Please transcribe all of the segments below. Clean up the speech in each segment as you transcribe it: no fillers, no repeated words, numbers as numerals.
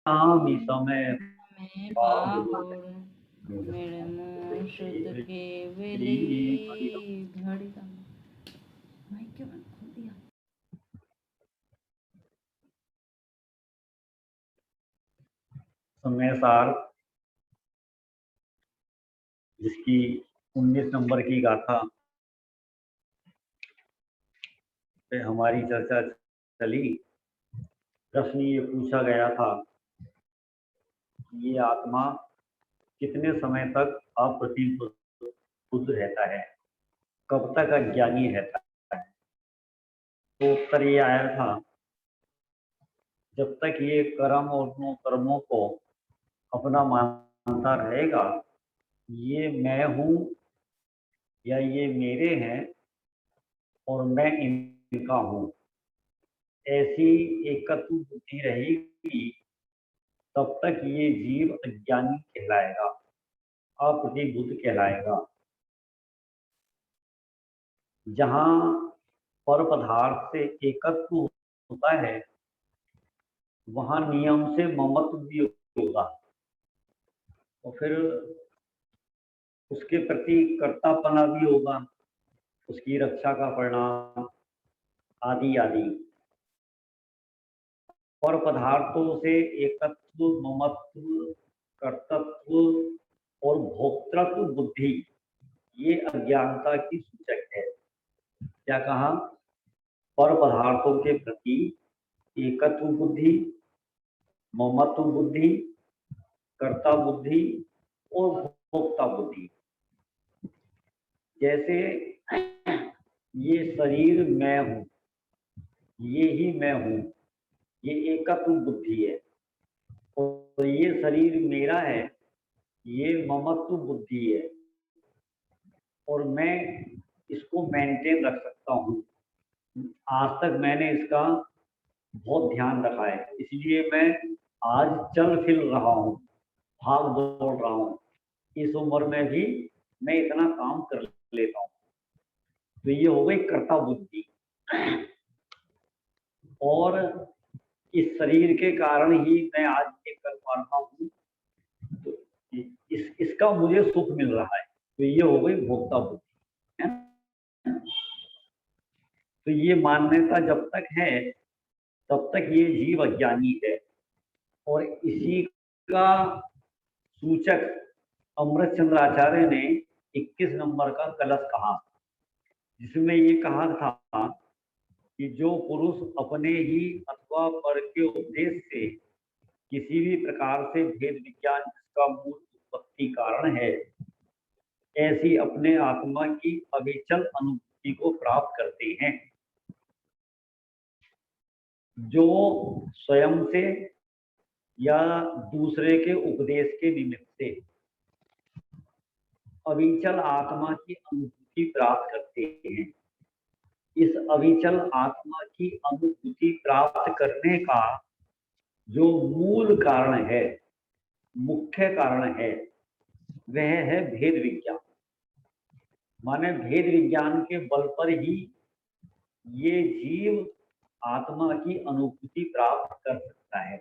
समय में बाहुर मेरे शुद्ध केवली घड़ी का माइक क्यों बंद खोल दिया। समय सार जिसकी 19 नंबर की गाथा पे हमारी चर्चा चली। प्रश्न ये पूछा गया था, ये आत्मा कितने समय तक अप्रतिबुद्ध रहता है, कब तक अज्ञानी रहता है। तो उत्तर ये आया था, जब तक ये कर्म और कर्मों को अपना मानता रहेगा, ये मैं हूँ या ये मेरे हैं और मैं इनका हूँ, ऐसी एकत्व बुद्धि रहेगी, तब तक ये जीव अज्ञानी कहलाएगा, अप्रतिबुद्ध कहलाएगा। जहाँ पर पदार्थ से एकत्व होता है, वहाँ नियम से ममत्व भी होगा और फिर उसके प्रति कर्तापना भी होगा, उसकी रक्षा का परिणाम आदि आदि। और पदार्थों से एकत्व, ममत्व, कर्तत्व और भोक्तृत्व बुद्धि, ये अज्ञानता की सूचक है। क्या कहा? पर पदार्थों के प्रति एकत्व बुद्धि, ममत्व बुद्धि, कर्ता बुद्धि और भोक्ता बुद्धि। जैसे ये शरीर मैं हूँ, ये ही मैं हूँ, ये एकत्व बुद्धि है। और ये शरीर मेरा है, ये ममत्व बुद्धि है और मैं इसको मेंटेन रख सकता हूँ। आज तक मैंने इसका बहुत ध्यान रखा है, इसलिए मैं आज चल फिर रहा हूँ, भाग दौड़ रहा हूँ। इस उम्र में भी मैं इतना काम कर लेता हूँ। तो ये हो गई कर्ता बुद्धि। और इस शरीर के कारण ही मैं आज ये कर पा रहा हूँ, तो इसका मुझे सुख मिल रहा है, तो ये हो गई भोक्ता बुद्धि, है। तो ये मान्यता जब तक है, तब तक ये जीव अज्ञानी है। और इसी का सूचक अमृत चंद्र आचार्य ने 21 नंबर का कलश कहा, जिसमें ये कहा था कि जो पुरुष अपने ही अथवा पर के उपदेश से किसी भी प्रकार से भेद विज्ञान जिसका मूल उत्पत्ति कारण है, ऐसी अपने आत्मा की अविचल अनुभूति को प्राप्त करते हैं। जो स्वयं से या दूसरे के उपदेश के निमित्त से अविचल आत्मा की अनुभूति प्राप्त करते हैं। इस अविचल आत्मा की अनुभूति प्राप्त करने का जो मूल कारण है, मुख्य कारण है, वह है भेद विज्ञान। माने भेद विज्ञान के बल पर ही ये जीव आत्मा की अनुभूति प्राप्त कर सकता है।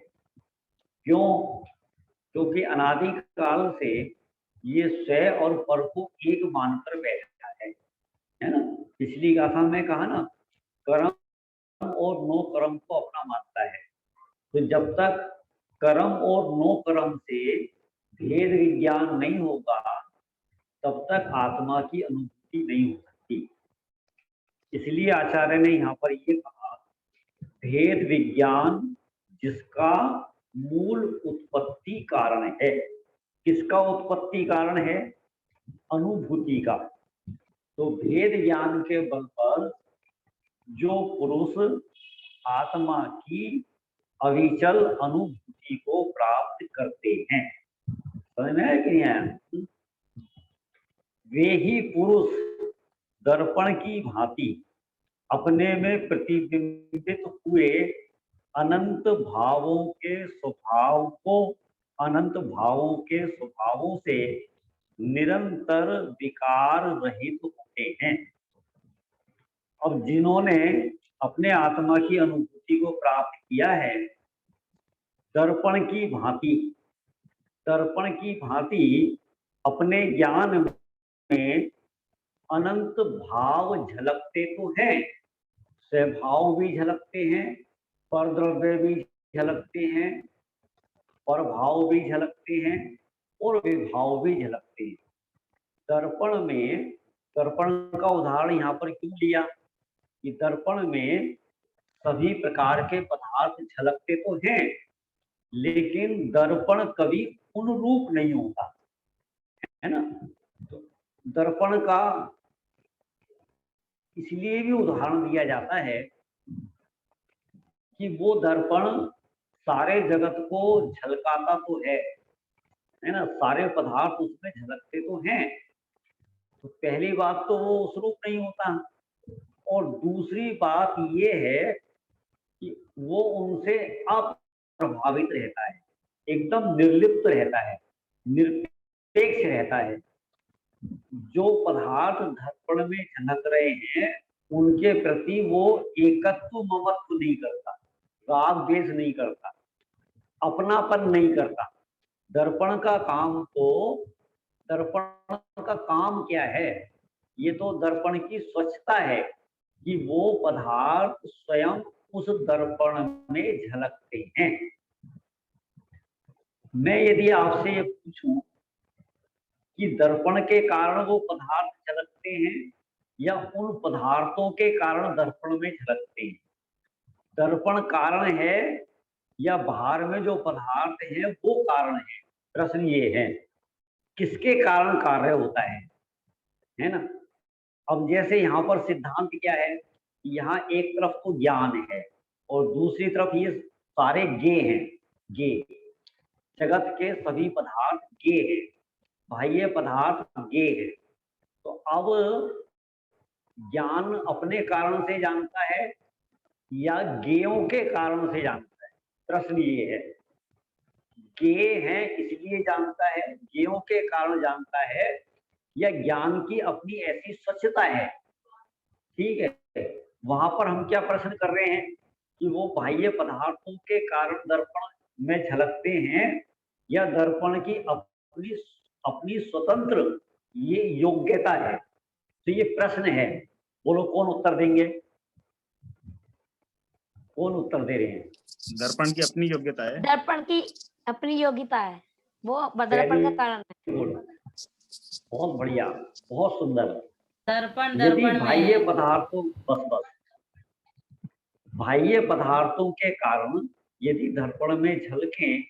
क्यों? क्योंकि अनादि काल से ये स्वय और पर को एक मानकर बैठा है ना। पिछली गाथा में कहा ना, कर्म और नो कर्म को अपना मानता है। तो जब तक कर्म और नो कर्म से भेद विज्ञान नहीं होगा, तब तक आत्मा की अनुभूति नहीं हो सकती। इसलिए आचार्य ने यहाँ पर ये कहा, भेद विज्ञान जिसका मूल उत्पत्ति कारण है। किसका उत्पत्ति कारण है? अनुभूति का। तो भेद ज्ञान के बल पर जो पुरुष आत्मा की अविचल अनुभूति को प्राप्त करते हैं, समझ में आया कि नहीं आया? वे ही पुरुष दर्पण की भांति अपने में प्रतिबिंबित हुए अनंत भावों के स्वभावों से निरंतर विकार रहित होते हैं। अब जिन्होंने अपने आत्मा की अनुभूति को प्राप्त किया है, दर्पण की भांति अपने ज्ञान में अनंत भाव झलकते तो हैं, स्वभाव भी झलकते हैं, परद्रव्य भी झलकते हैं, परभाव भी झलकते हैं और विभाव भी झलकते हैं। दर्पण का उदाहरण यहाँ पर क्यों लिया कि दर्पण में सभी प्रकार के पदार्थ झलकते तो हैं, लेकिन दर्पण कभी अनुरूप नहीं होता है ना। तो दर्पण का इसलिए भी उदाहरण दिया जाता है कि वो दर्पण सारे जगत को झलकाता तो है ना, सारे पदार्थ उसमें झलकते तो हैं। तो पहली बात तो वो उस रूप नहीं होता, और दूसरी बात ये है कि वो उनसे अप्रभावित रहता है, एकदम निर्लिप्त रहता है, निरपेक्ष रहता है। जो पदार्थ दर्पण में झलक रहे हैं उनके प्रति वो एकत्व ममत्व नहीं करता, राग द्वेष नहीं करता, अपनापन नहीं करता। दर्पण का काम क्या है? ये तो दर्पण की स्वच्छता है कि वो पदार्थ स्वयं उस दर्पण में झलकते हैं। मैं यदि आपसे ये पूछूं कि दर्पण के कारण वो पदार्थ झलकते हैं या उन पदार्थों के कारण दर्पण में झलकते हैं, दर्पण कारण है या बाहर में जो पदार्थ है वो कारण है? प्रश्न ये है, किसके कारण कार्य होता है ना। अब जैसे यहाँ पर सिद्धांत क्या है, यहाँ एक तरफ तो ज्ञान है और दूसरी तरफ ये सारे ज्ञेय हैं, ज्ञेय जगत के सभी पदार्थ ज्ञेय हैं, बाह्य पदार्थ ज्ञेय है। तो अब ज्ञान अपने कारण से जानता है या ज्ञेयों के कारण से जानता है? प्रश्न ये है। ज्ञेय है इसलिए जानता है, ज्ञेयों के कारण जानता है, या ज्ञान की अपनी ऐसी स्वच्छता है? ठीक है, वहां पर हम क्या प्रश्न कर रहे हैं कि वो बाह्य पदार्थों के कारण दर्पण में झलकते हैं या दर्पण की अपनी स्वतंत्र ये योग्यता है? तो ये प्रश्न है, बोलो कौन उत्तर देंगे? कौन उत्तर दे रहे हैं? दर्पण की अपनी योग्यता है। दर्पण की अपनी योग्यता है, वो दर्पण का कारण है। बहुत बढ़िया, बहुत सुंदर। दर्पण यदि बाह्य में पदार्थों बाह्य पदार्थों के कारण यदि दर्पण में झलकें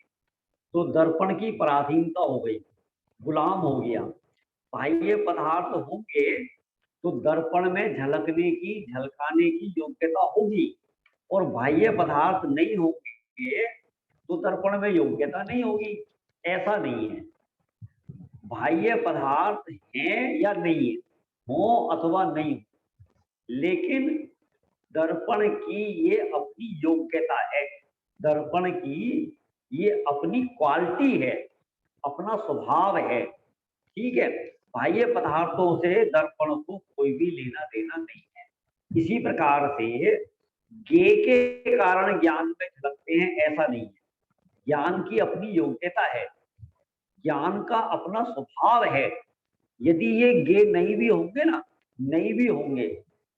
तो दर्पण की पराधीनता हो गई, गुलाम हो गया। बाह्य पदार्थ होंगे तो दर्पण में झलकाने की योग्यता होगी, और बाह्य पदार्थ नहीं होंगे तो दर्पण में योग्यता नहीं होगी। ऐसा नहीं है, बाह्य पदार्थ हैं या नहीं है, हो अथवा नहीं हो, लेकिन दर्पण की ये अपनी योग्यता है, दर्पण की ये अपनी क्वालिटी है, अपना स्वभाव है। ठीक है, बाह्य पदार्थों से दर्पण को कोई भी लेना देना नहीं है। इसी प्रकार से ज्ञेय के कारण ज्ञान में झलकते हैं ऐसा नहीं है, ज्ञान की अपनी योग्यता है, ज्ञान का अपना स्वभाव है। यदि ये ज्ञेय नहीं भी होंगे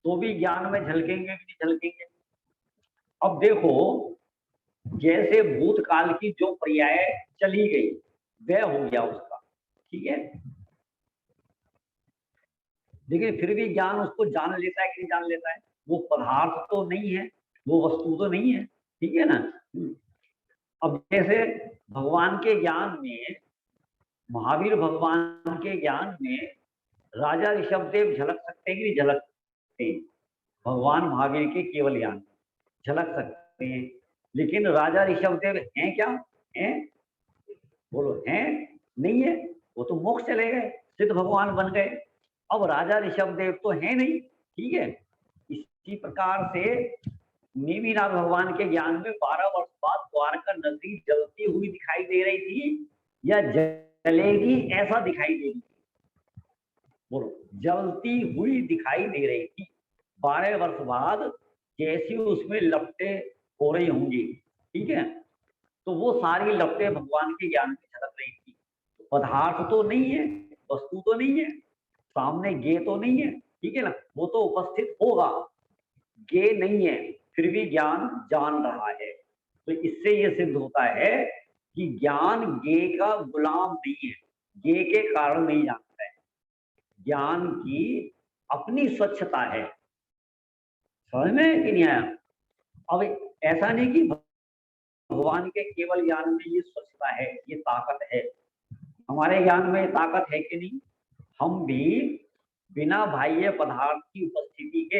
तो भी ज्ञान में झलकेंगे कि नहीं झलकेंगे? अब देखो, जैसे भूतकाल की जो पर्याय चली गई वह हो गया उसका, ठीक है, लेकिन फिर भी ज्ञान उसको जान लेता है कि नहीं जान लेता है? वो पदार्थ तो नहीं है, वो वस्तु तो नहीं है, ठीक है ना। अब जैसे भगवान के ज्ञान में, महावीर भगवान के ज्ञान में राजा ऋषभदेव झलक सकते हैं कि नहीं झलक सकते? भगवान महावीर के केवल ज्ञान झलक सकते हैं, लेकिन राजा ऋषभदेव हैं क्या? हैं? बोलो, हैं? नहीं है, वो तो मोक्ष चले गए, सिद्ध भगवान बन गए। अब राजा ऋषभदेव तो है नहीं, ठीक है। इसी प्रकार से नेमिनाथ भगवान के ज्ञान में 12 वर्ष बाद द्वारका नगरी जलती हुई दिखाई दे रही थी या जलेगी ऐसा दिखाई दे रही थी? बोलो, जलती हुई दिखाई दे रही थी। 12 वर्ष बाद जैसी उसमें लपटें हो रही होंगी, ठीक है। तो वो सारी लपटें भगवान के ज्ञान में झलक रही थी। पदार्थ तो नहीं है, वस्तु तो नहीं है, सामने गे तो नहीं है, ठीक है ना, वो तो उपस्थित होगा, गे नहीं है, फिर भी ज्ञान जान रहा है। तो इससे ये सिद्ध होता है कि ज्ञान गे का गुलाम नहीं है, गे के कारण नहीं जानता है, ज्ञान की अपनी स्वच्छता है। समझ में कि नहीं आया? अब ऐसा नहीं कि भगवान के केवल ज्ञान में ये स्वच्छता है, ये ताकत है, हमारे ज्ञान में ताकत है कि नहीं? हम भी बिना बाह्य पदार्थ की उपस्थिति के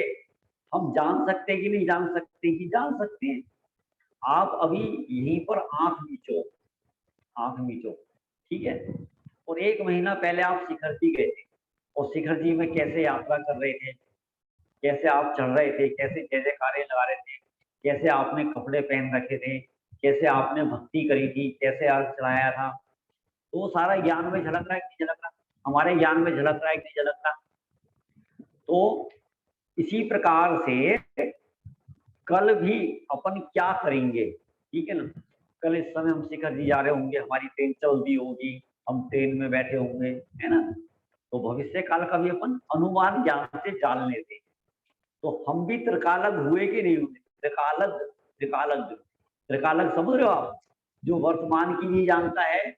हम जान सकते कि नहीं जान सकते? कि जान सकते हैं। आप अभी यहीं पर आंख मीचो, ठीक है, और 1 महीना पहले आप शिखर जी गए थे, और शिखर जी में कैसे यात्रा कर रहे थे, कैसे आप चढ़ रहे थे, कैसे जय जयकारे लगा रहे थे, कैसे आपने कपड़े पहन रखे थे, कैसे आपने भक्ति करी थी, कैसे आप चलाया था, तो वो सारा ज्ञान में झलक रहा है कि नहीं झलक रहा? हमारे ज्ञान में झलक रहा है कि नहीं झलक रहा? तो इसी प्रकार से कल भी अपन क्या करेंगे, ठीक है ना, कल इस समय हम शिखर जी जा रहे होंगे, हमारी ट्रेन चल दी होगी, हम ट्रेन में बैठे होंगे, है ना, तो भविष्य काल का भी अपन अनुमान ज्ञान से जान लेते हैं। तो हम भी त्रिकालज्ञ हुए कि नहीं हुए? त्रिकालज्ञ समझ रहे हो आप? जो वर्तमान की भी जानता है,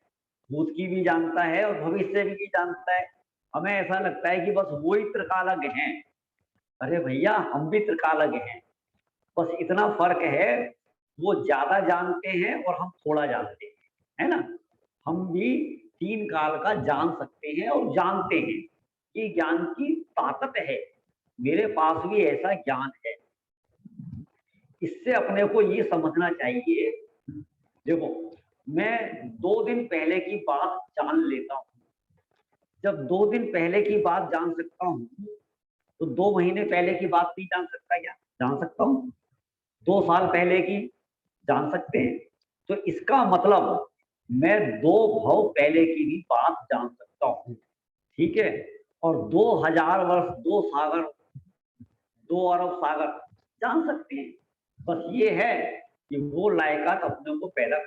भूत की भी जानता है, और भविष्य भी जानता है। हमें ऐसा लगता है कि बस वो ही त्रिकालज्ञ हैं। अरे भैया, हम भी त्रिकालज्ञ हैं, बस इतना फर्क है, वो ज्यादा जानते हैं और हम थोड़ा जानते हैं, है ना। हम भी 3 काल का जान सकते हैं और जानते हैं, ये ज्ञान की ताकत है, मेरे पास भी ऐसा ज्ञान है। इससे अपने को ये समझना चाहिए, देखो मैं 2 दिन पहले की बात जान लेता हूँ, जब 2 दिन पहले की बात जान सकता हूँ, तो 2 महीने पहले की बात नहीं जान सकता क्या? जान सकता हूँ। 2 साल पहले की जान सकते हैं। तो इसका मतलब मैं 2 भव पहले की भी बात जान सकता हूँ, ठीक है, और 2000 वर्ष, 2 सागर, 2 अरब सागर जान सकते हैं। बस ये है कि वो लायकात अपने को पैदा,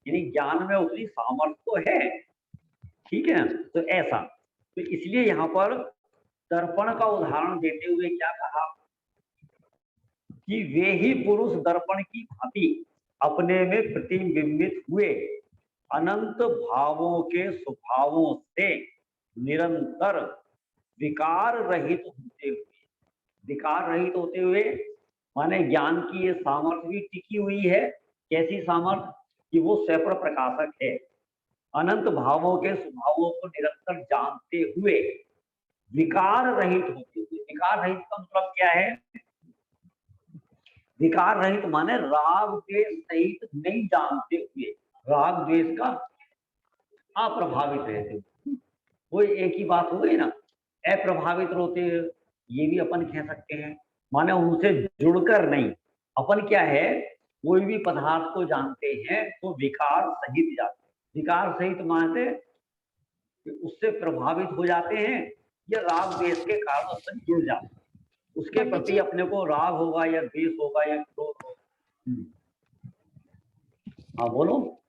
यानी ज्ञान में उतनी सामर्थ्य तो है, ठीक है। तो ऐसा, तो इसलिए यहाँ पर दर्पण का उदाहरण देते हुए क्या कहा कि वे ही पुरुष दर्पण की भांति अपने में प्रतिबिंबित हुए, अनंत भावों के स्वभावों से निरंतर विकार रहित होते हुए, विकार रहित होते हुए माने ज्ञान की ये सामर्थ्य भी टिकी हुई है। कैसी सामर्थ्य? कि वो स्वयं प्रकाशक है, अनंत भावों के स्वभावों को निरंतर जानते हुए विकार रहित होते हुए। विकार रहित का मतलब क्या है? विकार रहित माने राग द्वेष सहित नहीं जानते हुए, राग द्वेष का अप्रभावित रहते हुए। वो एक ही बात हो गई ना, अप्रभावित होते ये भी अपन कह सकते हैं, माने उनसे जुड़कर नहीं। अपन क्या है, कोई भी पदार्थ को जानते हैं तो विकार सहित जाते हैं। विकार सहित मानते कि उससे प्रभावित हो जाते हैं, या राग द्वेष के कारण उससे जुड़ जाते हैं, उसके पंडित प्रति जी, अपने को राग होगा या द्वेष होगा या क्रोध होगा। हाँ बोलो।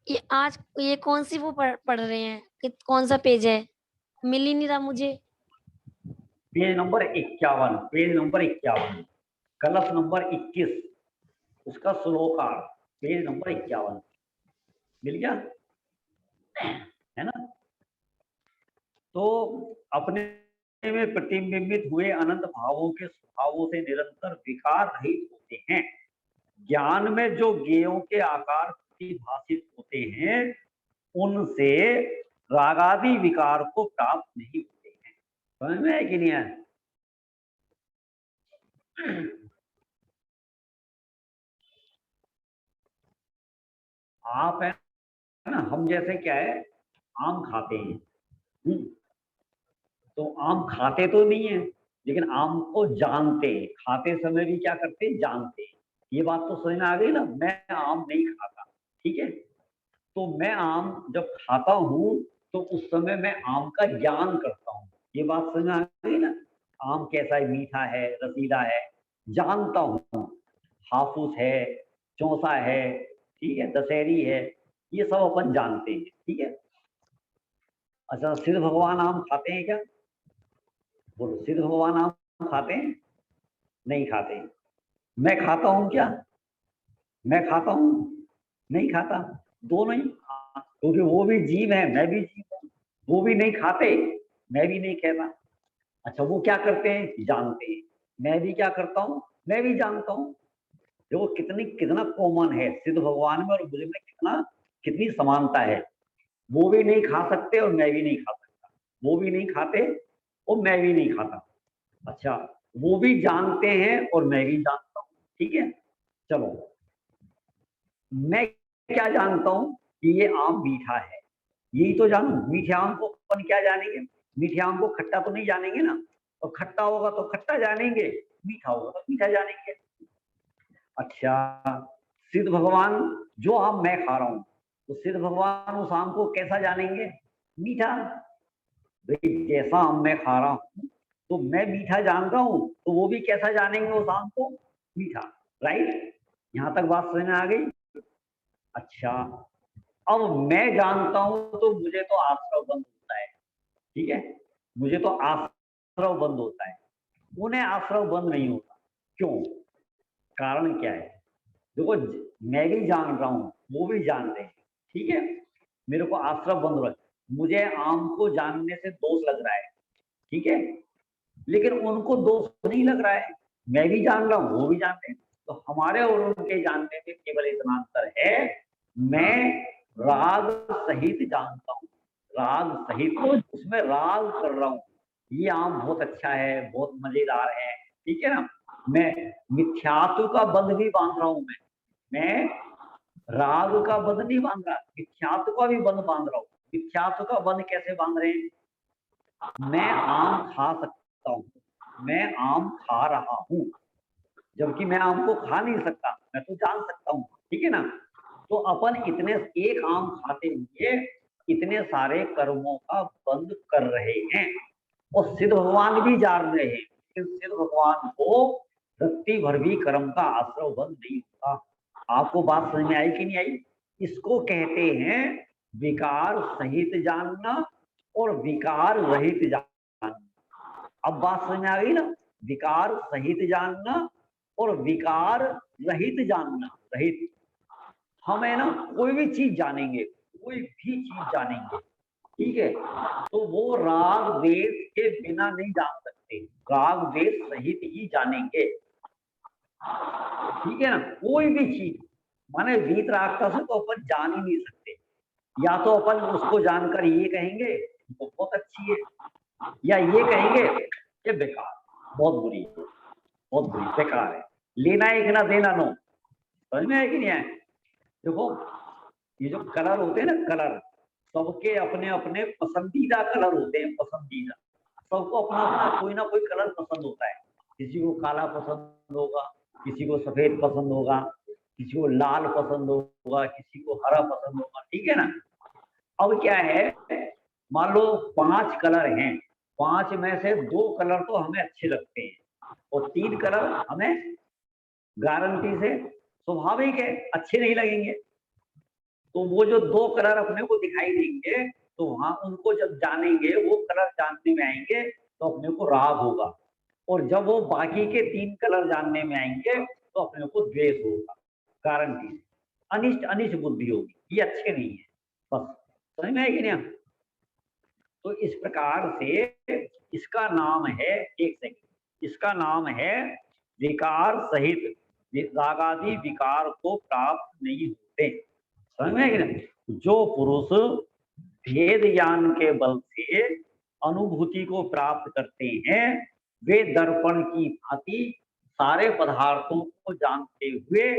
ये आज ये कौन सी वो पढ़ रहे हैं? कौन सा पेज है? मिल ही नहीं रहा मुझे। पेज नंबर 51, पेज नंबर 51, कलश नंबर 21, उसका श्लोकार, पेज नंबर 51 मिल गया, है ना। तो अपने में प्रतिबिंबित हुए अनंत भावों के स्वभावों से निरंतर विकार रहित होते हैं। ज्ञान में जो ज्ञेयों के आकार प्रतिभाषित होते हैं, उनसे रागादि विकार को प्राप्त नहीं होते हैं। समझ में है कि नहीं है? आप है ना, हम जैसे क्या है, आम खाते हैं, तो आम खाते तो नहीं है, लेकिन आम को जानते हैं, खाते समय भी क्या करते हैं, जानते हैं। ये बात तो समझ में आ गई ना। मैं आम नहीं खाता, ठीक है, तो मैं आम जब खाता हूँ तो उस समय मैं आम का ज्ञान करता हूँ। ये बात समझ में आ गई ना। आम कैसा है, मीठा है, रसीला है, जानता हूँ, हाफूस है, चौसा है, ठीक है, दशहरी है, ये सब अपन जानते हैं। ठीक है, अच्छा सिद्ध भगवान आम खाते हैं क्या? बोलो, सिद्ध भगवान आम खाते हैं? नहीं खाते। मैं खाता हूं क्या? मैं खाता हूं? नहीं खाता। दोनों ही, क्योंकि वो भी जीव है, मैं भी जीव हूं। वो भी नहीं खाते, मैं भी नहीं खाता। अच्छा, वो क्या करते हैं? जानते हैं। मैं भी क्या करता हूँ? मैं भी जानता हूँ। देखो कितना कॉमन है सिद्ध भगवान में और मुझे में, कितनी समानता है। वो भी नहीं खा सकते और मैं भी नहीं खा सकता। वो भी नहीं खाते और मैं भी नहीं खाता। अच्छा, वो भी जानते हैं और मैं भी जानता हूँ। ठीक है, चलो, मैं क्या जानता हूँ कि ये आम मीठा है, यही तो जानू। मीठे आम को अपन क्या जानेंगे? मीठे आम को खट्टा तो नहीं जानेंगे ना, तो खट्टा होगा तो खट्टा जानेंगे, मीठा होगा तो मीठा जानेंगे। अच्छा, सिद्ध भगवान जो आम मैं खा रहा हूं, तो सिद्ध भगवान उस आम को कैसा जानेंगे? मीठा। भाई जैसा आम मैं खा रहा हूं तो मैं मीठा जान रहा हूं, तो वो भी कैसा जानेंगे उस आम को? मीठा। राइट, यहां तक बात समझ में आ गई? अच्छा, अब मैं जानता हूं तो मुझे तो आश्रव बंद होता है। ठीक है, मुझे तो आश्रव बंद होता है, उन्हें आश्रव बंद नहीं होता। क्यों? कारण क्या है? देखो, मैं भी जान रहा हूं, वो भी जान रहे हैं। ठीक है, मेरे को आश्रव बंद हो रहा है, मुझे आम को जानने से दोष लग रहा है। ठीक है, लेकिन उनको दोष नहीं लग रहा है, मैं भी जान रहा हूं, वो भी जानते हैं। तो हमारे और उनके जानने में केवल इतना अंतर है, मैं राग सहित जानता हूँ, राग सहित, उसमें राग कर रहा हूँ, ये आम बहुत अच्छा है, बहुत मजेदार है। ठीक है ना, मैं मिथ्यात्व का बंध भी बांध रहा हूं। मैं राग का बंध नहीं बांध रहा, मिथ्यात्व का भी बंध बांध रहा हूं। मिथ्यात्व का बंध कैसे बांध रहे हैं? मैं आम खा सकता हूँ, मैं आम खा रहा हूँ, जबकि मैं आम को खा नहीं सकता, मैं तो जान सकता हूँ। ठीक है ना, तो अपन इतने एक आम खाते हुए इतने सारे कर्मों का बंद कर रहे हैं, और सिद्ध भगवान भी जान रहे हैं, लेकिन सिद्ध भगवान को रत्ती भर भी कर्म का आश्रय बंद नहीं होता। आपको बात समझ में आई कि नहीं आई? इसको कहते हैं विकार सहित जानना और विकार रहित जानना। अब बात समझ में आ गई ना? विकार सहित जानना और विकार रहित जानना। रहित, हम है ना कोई भी चीज जानेंगे, कोई भी चीज जानेंगे, ठीक है, तो वो राग द्वेष के बिना नहीं जान सकते, राग द्वेष सहित ही जानेंगे। ठीक है ना, कोई भी चीज, माने वीत रागता से तो अपन जान ही नहीं सकते। या तो अपन उसको जानकर ये कहेंगे वो बहुत अच्छी है, या ये कहेंगे ये बेकार, बहुत बुरी है, बहुत बुरी, बेकार है, लेना एक ना देना नो। समझ में है कि नहीं है? देखो, ये जो कलर होते हैं ना, कलर सबके अपने अपने पसंदीदा कलर होते हैं, पसंदीदा। सबको अपना अपना कोई ना कोई कलर पसंद होता है। किसी को काला पसंद होगा, किसी को सफेद पसंद होगा, किसी को लाल पसंद होगा, किसी को हरा पसंद होगा। ठीक है ना, अब क्या है, मान लो 5 कलर हैं, 5 में से 2 कलर तो हमें अच्छे लगते हैं और 3 कलर हमें गारंटी से स्वाभाविक है अच्छे नहीं लगेंगे। तो वो जो 2 कलर अपने को दिखाई देंगे, तो वहां उनको जब जानेंगे, वो कलर जानने में आएंगे, तो अपने को राग होगा, और जब वो बाकी के 3 कलर जानने में आएंगे तो अपने को द्वेष होगा, गारंटी से। अनिष्ट अनिष्ट बुद्धि होगी, ये अच्छे नहीं है। बस समझ में आएगी नहीं? तो इस प्रकार से इसका नाम है, एक सेकंड, इसका नाम है विकार सहित, रागादि विकार को प्राप्त नहीं होते। समझ में है कि नहीं? जो पुरुष भेद ज्ञान के बल से अनुभूति को प्राप्त करते हैं, वे दर्पण की भांति सारे पदार्थों को जानते हुए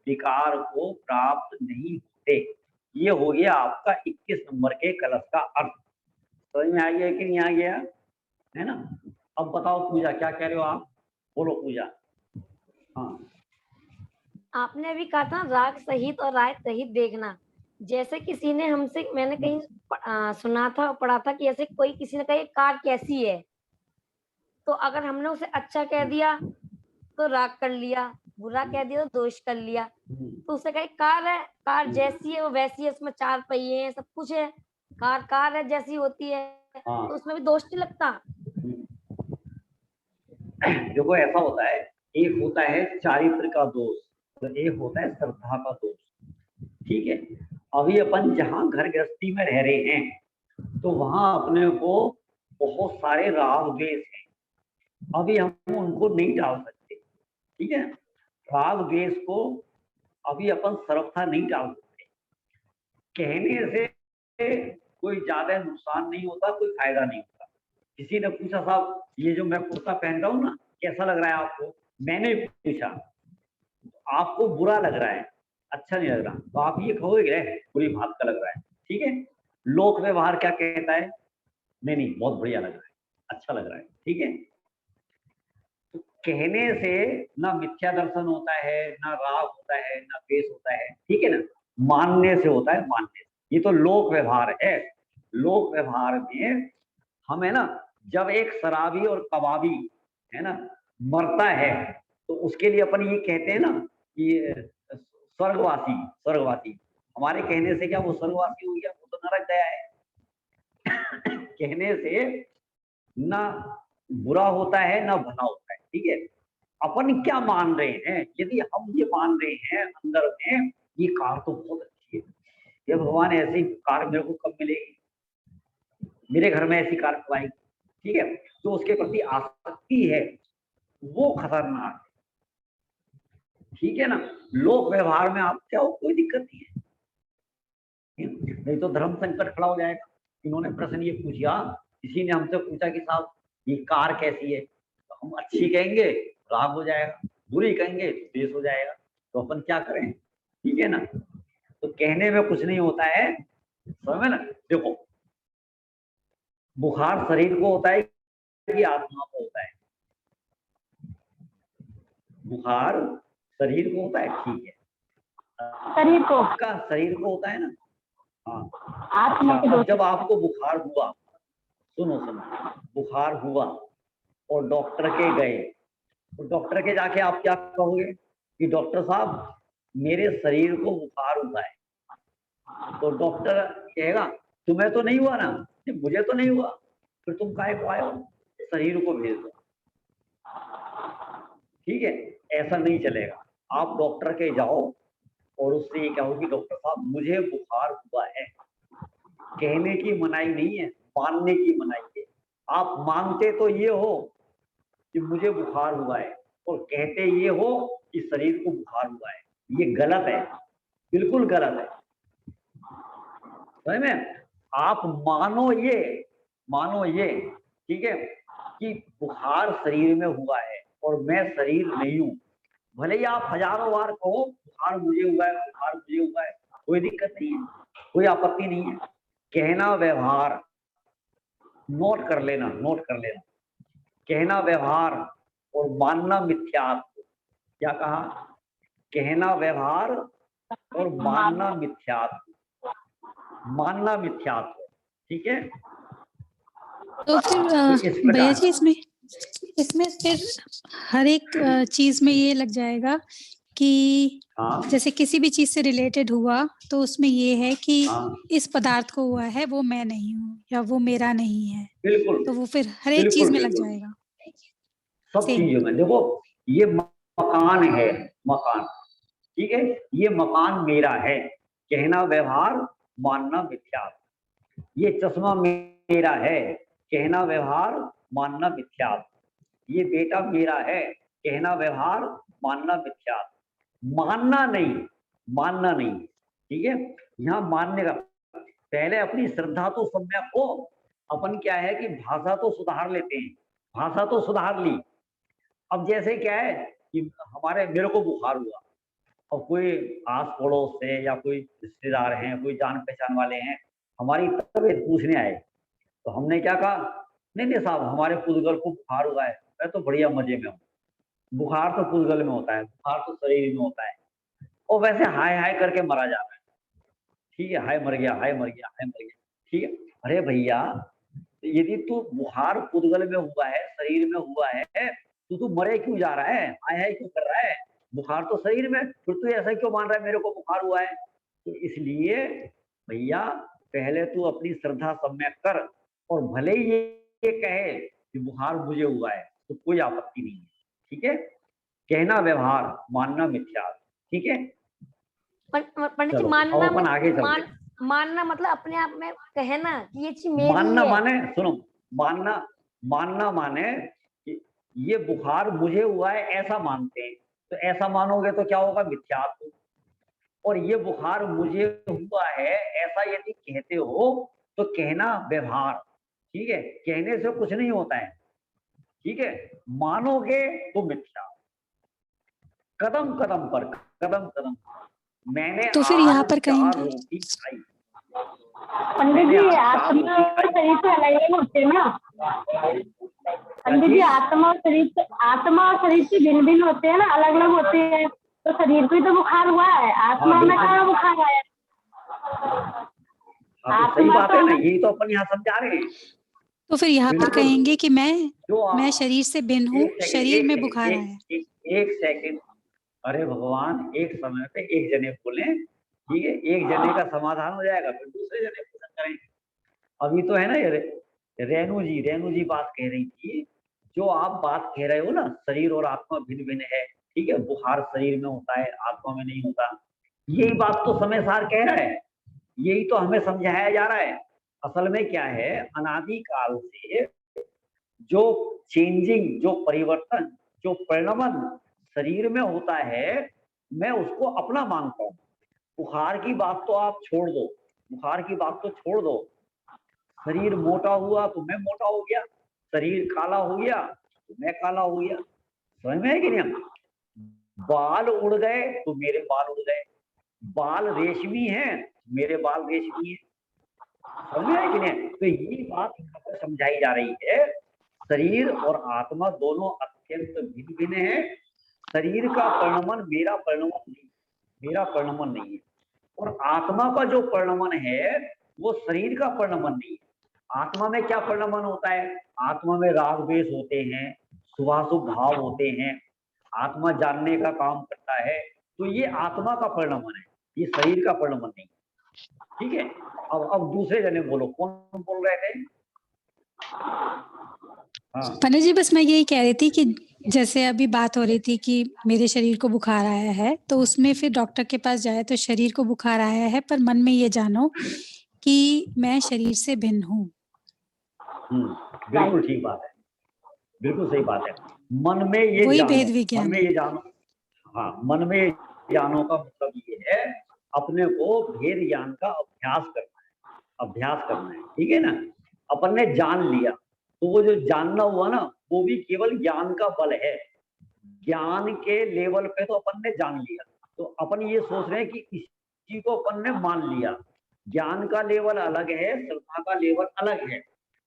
विकार को प्राप्त नहीं होते। ये हो गया आपका 21 नंबर के कलश का अर्थ। समझ में आ गया कि नहीं आ गया? है ना? अब बताओ पूजा, क्या कह रहे हो आप? बोलो पूजा। हाँ, आपने अभी कहा था राग सहित और राग सहित देखना। जैसे किसी ने हमसे, मैंने कहीं सुना था और पढ़ा था कि ऐसे कोई किसी ने कहा कार कैसी है, तो अगर हमने उसे अच्छा कह दिया तो राग कर लिया, बुरा कह दिया तो दोष कर लिया। तो उसे कहे कार है, कार जैसी है वो वैसी है, उसमें 4 पहिए हैं, सब कुछ है, कार है जैसी होती है, हाँ। तो उसमें भी दोष नहीं लगता। देखो ऐसा होता है, एक होता है चारित्र का दोष, तो एक होता है श्रद्धा का दोष। ठीक है, अभी अपन जहाँ घर गृहस्थी में रह रहे हैं तो वहां अपने को बहुत सारे राग द्वेष हैं, अभी हम उनको नहीं डाल सकते। ठीक है, राग द्वेष को अभी अपन सर्वथा नहीं डाल सकते। कहने से कोई ज्यादा नुकसान नहीं होता, कोई फायदा नहीं होता। किसी ने पूछा साहब ये जो मैं कुर्ता पहन रहा हूँ ना कैसा लग रहा है आपको, मैंने पूछा आपको बुरा लग रहा है, अच्छा नहीं लग रहा, तो आप ये कहोगे बुरी बात का लग रहा है। ठीक है, लोक व्यवहार क्या कहता है, नहीं नहीं बहुत बढ़िया लग रहा है, अच्छा लग रहा है। ठीक है, तो कहने से ना मिथ्या दर्शन होता है, ना राग होता है, ना द्वेष होता है। ठीक है ना, मानने से होता है, मानने से। ये तो लोक व्यवहार है। लोक व्यवहार में हम है ना, जब एक शराबी और कबाबी है ना मरता है तो उसके लिए अपन ये कहते हैं ना कि स्वर्गवासी, स्वर्गवासी। हमारे कहने से क्या वो स्वर्गवासी हो गया, वो तो नरक गया है। कहने से ना बुरा होता है ना भला होता है। ठीक है, अपन क्या मान रहे हैं, यदि हम ये मान रहे हैं अंदर में ये कार तो बहुत अच्छी है, ये भगवान ऐसी कार मेरे को कब मिलेगी, मेरे घर में ऐसी कार कब आएगी। ठीक है, तो उसके प्रति आसक्ति है वो खतरनाक है। ठीक है ना, लोक व्यवहार में आप क्या हो कोई दिक्कत नहीं है, नहीं तो धर्म संकट खड़ा हो जाएगा। इन्होंने प्रश्न ये पूछा, किसी ने हमसे पूछा कि साहब ये कार कैसी है, तो हम अच्छी कहेंगे राग हो जाएगा, बुरी कहेंगे तो द्वेष हो जाएगा, तो अपन क्या करें। ठीक है ना, तो कहने में कुछ नहीं होता है, समझ ना। देखो बुखार शरीर को होता है कि आत्मा को होता है, बुखार शरीर को होता है। ठीक है, शरीर को, आपका शरीर को होता है ना। हाँ, आत्मा के अच्छा, अब दोष। जब आपको बुखार हुआ, सुनो सुनो, बुखार हुआ और डॉक्टर के गए, तो डॉक्टर के जाके आप क्या कहोगे कि डॉक्टर साहब मेरे शरीर को बुखार हुआ है, तो डॉक्टर कहेगा तुम्हें तो नहीं हुआ ना, मुझे तो नहीं हुआ, फिर तुम काहे को आए हो, शरीर को भेज दो। ठीक है, ऐसा नहीं चलेगा। आप डॉक्टर के जाओ और उससे ये कहो कि डॉक्टर साहब मुझे बुखार हुआ है। कहने की मनाही नहीं है, मानने की मनाही है। आप मानते तो ये हो कि मुझे बुखार हुआ है और कहते ये हो कि शरीर को बुखार हुआ है, ये गलत है, बिल्कुल गलत है। समझ में, आप मानो ये, ठीक है, कि बुखार शरीर में हुआ है और मैं शरीर नहीं हूं। भले ही आप हजारों बार कहो बुखार मुझे हुआ है, बुखार मुझे हुआ है, कोई दिक्कत नहीं है, कोई आपत्ति नहीं है। कहना व्यवहार, नोट कर लेना, नोट कर लेना, कहना व्यवहार और मानना मिथ्यात्व। क्या कहा, कहना व्यवहार और मानना मिथ्यात्व, मानना मिथ्यात्व। ठीक है, तो फिर तो इस भैया प्रकार जी इसमें फिर हर एक चीज में ये लग जाएगा कि हाँ जैसे किसी भी चीज से रिलेटेड हुआ तो उसमें ये है कि हाँ इस पदार्थ को हुआ है वो मैं नहीं हूँ या वो मेरा नहीं है, बिल्कुल तो वो फिर हर एक बिल्कुल चीज में लग बिल्कुल, जाएगा सब सेम। चीजों में। देखो ये मकान है, मकान, ठीक है, ये मकान मेरा है, कहना व्यवहार मानना मिथ्यात्व। ये चश्मा मेरा है, कहना व्यवहार मानना मिथ्यात्व। ये बेटा मेरा है, कहना व्यवहार मानना मिथ्यात्व। मानना नहीं, मानना नहीं। ठीक है, यहाँ मानने का, पहले अपनी श्रद्धा तो सम्यक हो। अपन क्या है कि भाषा तो सुधार लेते हैं, भाषा तो सुधार ली। अब जैसे क्या है कि मेरे को बुखार हुआ और कोई आस पड़ोस से या कोई रिश्तेदार हैं, कोई जान पहचान वाले हैं, हमारी तबीयत पूछने आए, तो हमने क्या कहा, नहीं नहीं साहब हमारे पुद्गल को बुखार हुआ है, मैं तो बढ़िया मजे में हूँ। बुखार तो पुद्गल में होता है, बुखार तो शरीर में होता है, और वैसे हाय हाय करके मरा जा रहा है। ठीक है, हाय मर गया, हाय मर गया, हाय मर गया। ठीक है, अरे भैया यदि तू बुखार पुद्गल में हुआ है, शरीर में हुआ है, तू मरे क्यों जा रहा है, आया क्यों कर रहा है, बुखार तो शरीर में, फिर तू ऐसा क्यों मान रहा है मेरे को बुखार हुआ है। तो इसलिए भैया पहले तू अपनी श्रद्धा सम्यक कर, और भले ही ये कहे कि बुखार मुझे हुआ है तो कोई आपत्ति नहीं है, ठीक है। कहना व्यवहार, मानना मिथ्या, ठीक है। पंडित जी चलो, मानना अब अपन आगे चलते हैं। मानना मतलब अपने आप में कहना कि ये चीज मेरी मानना है। माने, सुनो, मानना माने कि ये बुखार मुझे हुआ है ऐसा मानते हैं, तो ऐसा मानोगे तो क्या होगा, मिथ्यात्व। और ये बुखार मुझे हुआ है ऐसा यदि कहते हो तो कहना व्यवहार, ठीक है। कहने से कुछ नहीं होता है, ठीक है। मानोगे तो मिथ्या। कदम कदम पर, कदम कदम, मैंने तो फिर आज यहाँ पर 4 कहेंगे रोटी खाई। पंडित जी आत्मा और शरीर से अलग अलग होते हैं ना। पंडित जी आत्मा और शरीर से भिन्न भिन्न होते हैं ना, अलग अलग होते हैं। तो शरीर को ही तो बुखार हुआ है, आत्मा में कहाँ बुखार आया। तो सही बात है ना, यही तो अपन यहाँ समझा रहे हैं। तो फिर यहाँ पर कहेंगे कि मैं शरीर से भिन्न हूँ, शरीर में बुखार आया है। एक सेकंड, अरे भगवान, एक समय पे एक जने बोले, ठीक है, एक जने का समाधान हो जाएगा, फिर दूसरे जने पूछा करेंगे। अभी तो है ना ये रेणु जी बात कह रही थी, जो आप बात कह रहे हो ना, शरीर और आत्मा भिन्न भिन्न है, ठीक है, बुखार शरीर में होता है आत्मा में नहीं होता, यही बात तो समय सार कह रहा है, यही तो हमें समझाया जा रहा है। असल में क्या है, अनादि काल से जो चेंजिंग, जो परिवर्तन, जो परिणमन शरीर में होता है, मैं उसको अपना मानता हूँ। बुखार की बात तो आप छोड़ दो, बुखार की बात तो छोड़ दो, शरीर मोटा हुआ तो मैं मोटा हो गया, शरीर काला हो गया तो मैं काला हो गया, समझ में है कि नहीं। बाल उड़ गए तो मेरे बाल उड़ गए, बाल रेशमी हैं, मेरे बाल रेशमी हैं, समझ में है कि नहीं। तो ये बात यहाँ पर समझाई जा रही है, शरीर और आत्मा दोनों अत्यंत भिन्न भिन्न है। शरीर का परिणमन मेरा परिणमन नहीं, मेरा परिणमन नहीं है, और आत्मा का जो परिणमन है वो शरीर का परिणमन नहीं है। आत्मा में क्या परिणमन होता है, आत्मा में राग द्वेष होते हैं, शुभाशुभ भाव होते हैं, आत्मा जानने का काम करता है, तो ये आत्मा का परिणमन है, ये शरीर का परिणमन नहीं, ठीक है। अब दूसरे जने बोलो, कौन बोल रहे थे। हाँ पंडित जी, बस मैं यही कह रही थी कि जैसे अभी बात हो रही थी कि मेरे शरीर को बुखार आया है, तो उसमें फिर डॉक्टर के पास जाए तो शरीर को बुखार आया है, पर मन में ये जानो कि मैं शरीर से भिन्न हूँ। बिल्कुल ठीक बात है, बिल्कुल सही बात है। मन में ये वही जानो, भेद विज्ञान मन में ये जानो, हाँ, मन में ये जानो का मतलब ये है अपने को भेद ज्ञान का अभ्यास करना है, अभ्यास करना है, ठीक है ना। अपन ने जान लिया तो वो जो जानना हुआ ना, वो भी केवल ज्ञान का बल है, ज्ञान के लेवल पे तो अपन ने जान लिया, तो अपन ये सोच रहे हैं कि इस चीज को अपन ने मान लिया। ज्ञान का लेवल अलग है, श्रद्धा का लेवल अलग है।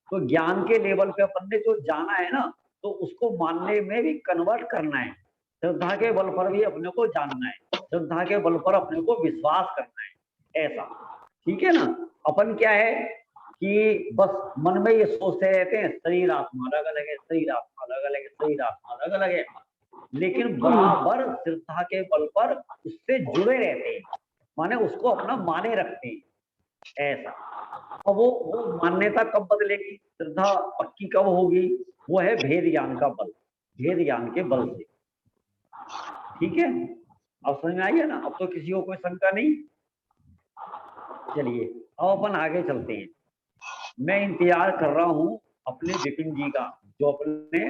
तो ज्ञान के लेवल पे अपन ने जो जाना है ना, तो उसको मानने में भी कन्वर्ट करना है। श्रद्धा के बल पर भी अपने को जानना है, श्रद्धा के बल पर अपने को विश्वास करना है, ऐसा, ठीक है ना। अपन क्या है कि बस मन में ये सोचते रहते हैं शरीर आत्मा अलग अलग है, शरीर आत्मा अलग अलग है, शरीर आत्मा अलग अलग है, लेकिन बराबर श्रद्धा के बल पर उससे जुड़े रहते हैं, माने उसको अपना माने रखते हैं, ऐसा। और वो मान्यता कब बदलेगी, श्रद्धा पक्की कब होगी, वो है भेद ज्ञान का बल, भेद ज्ञान के बल से, ठीक है। अब समझ में आई है ना, अब तो किसी को कोई शंका नहीं। चलिए अब अपन आगे चलते हैं। मैं इंतजार कर रहा हूं अपने विपिन जी का, जो अपने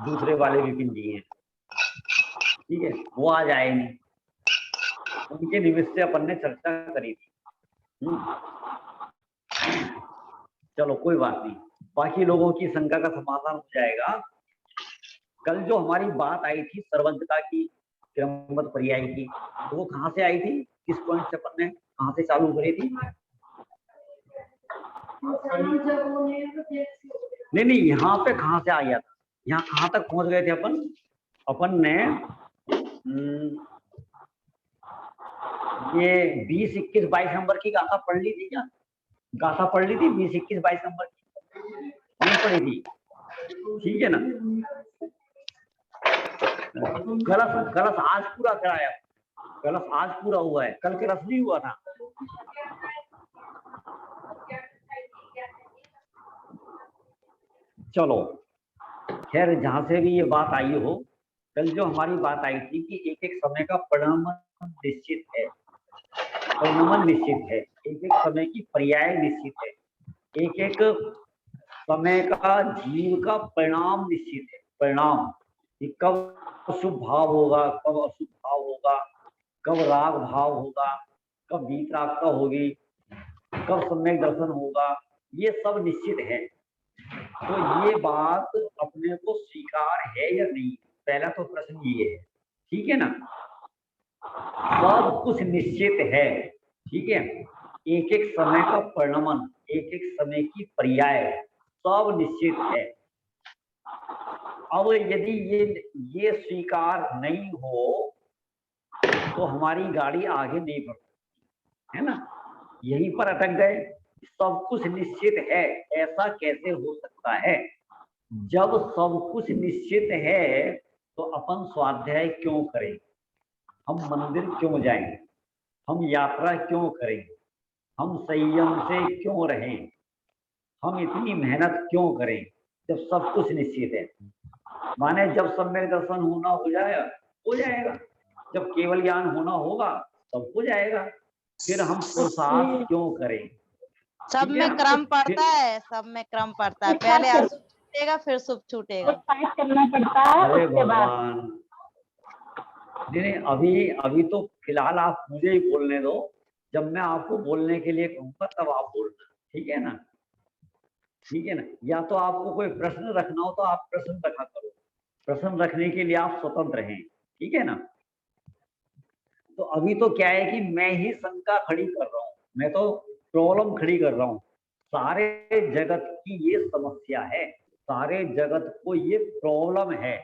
दूसरे वाले विपिन जी हैं, ठीक है, वो आ जाएंगे, उनके निमित्त से अपन ने चर्चा करी थी। चलो कोई बात नहीं, बाकी लोगों की शंका का समाधान हो जाएगा। कल जो हमारी बात आई थी सर्वज्ञता की, क्रमबद्ध पर्याय की, तो वो कहाँ से आई थी, किस पॉइंट से अपन ने कहाँ से चालू करी थी। नहीं, यहाँ पे कहाँ से आ गया था, यहाँ कहाँ तक पहुंच गए थे अपन। अपन ने ये 20, 21, 22 नंबर की गाथा पढ़ ली थी क्या, गाथा पढ़ ली थी 20, 21, 22 नंबर की, नहीं पढ़ी थी, ठीक है ना। कलश कलश आज पूरा कराया, कलश आज पूरा हुआ है, कल कलश नहीं हुआ था। चलो खैर, जहां से भी ये बात आई हो, कल जो हमारी बात आई थी कि एक एक समय का परिणाम निश्चित है, परिणाम निश्चित है, एक एक समय की पर्याय निश्चित है, एक एक समय का जीव का परिणाम निश्चित है। परिणाम कि कब शुभ भाव होगा, कब अशुभ भाव होगा, कब राग भाव होगा, कब वीतरागता होगी, कब सम्यक दर्शन होगा, ये सब निश्चित है। तो ये बात अपने को स्वीकार है या नहीं, पहला तो प्रश्न ये है, ठीक है ना। सब कुछ निश्चित है, ठीक है, एक एक समय का परिणमन, एक एक समय की पर्याय, सब निश्चित है। अब यदि ये स्वीकार नहीं हो तो हमारी गाड़ी आगे नहीं बढ़ती है ना, यहीं पर अटक गए। सब कुछ निश्चित है, ऐसा कैसे हो सकता है? जब सब कुछ निश्चित है तो अपन स्वाध्याय क्यों करें, हम मंदिर क्यों जाएं, हम यात्रा क्यों करें, हम संयम से क्यों रहें, हम इतनी मेहनत क्यों करें जब सब कुछ निश्चित है? माने जब सम्यक दर्शन होना हो जाएगा, जब केवल ज्ञान होना होगा तब हो जाएगा, फिर हम पुरुषार्थ क्यों करें? सब में क्रम पड़ता है, सब में क्रम पड़ता है, पहले अशुभ छूटेगा फिर शुभ छूटेगा। करना पड़ता है अरे उसके बाद। भगवान, नहीं अभी तो फिलहाल आप मुझे ही बोलने दो, जब मैं आपको बोलने के लिए कहूँगा तब आप बोलना, ठीक है ना, ठीक है ना। या तो आपको कोई प्रश्न रखना हो तो आप प्रश्न रखा करो, प्रश्न रखने के लिए आप स्वतंत्र हैं, ठीक है ना। तो अभी तो क्या है कि मैं ही शंका खड़ी कर रहा हूँ, मैं तो प्रॉब्लम खड़ी कर रहा हूँ। सारे जगत की ये समस्या है, सारे जगत को ये प्रॉब्लम है,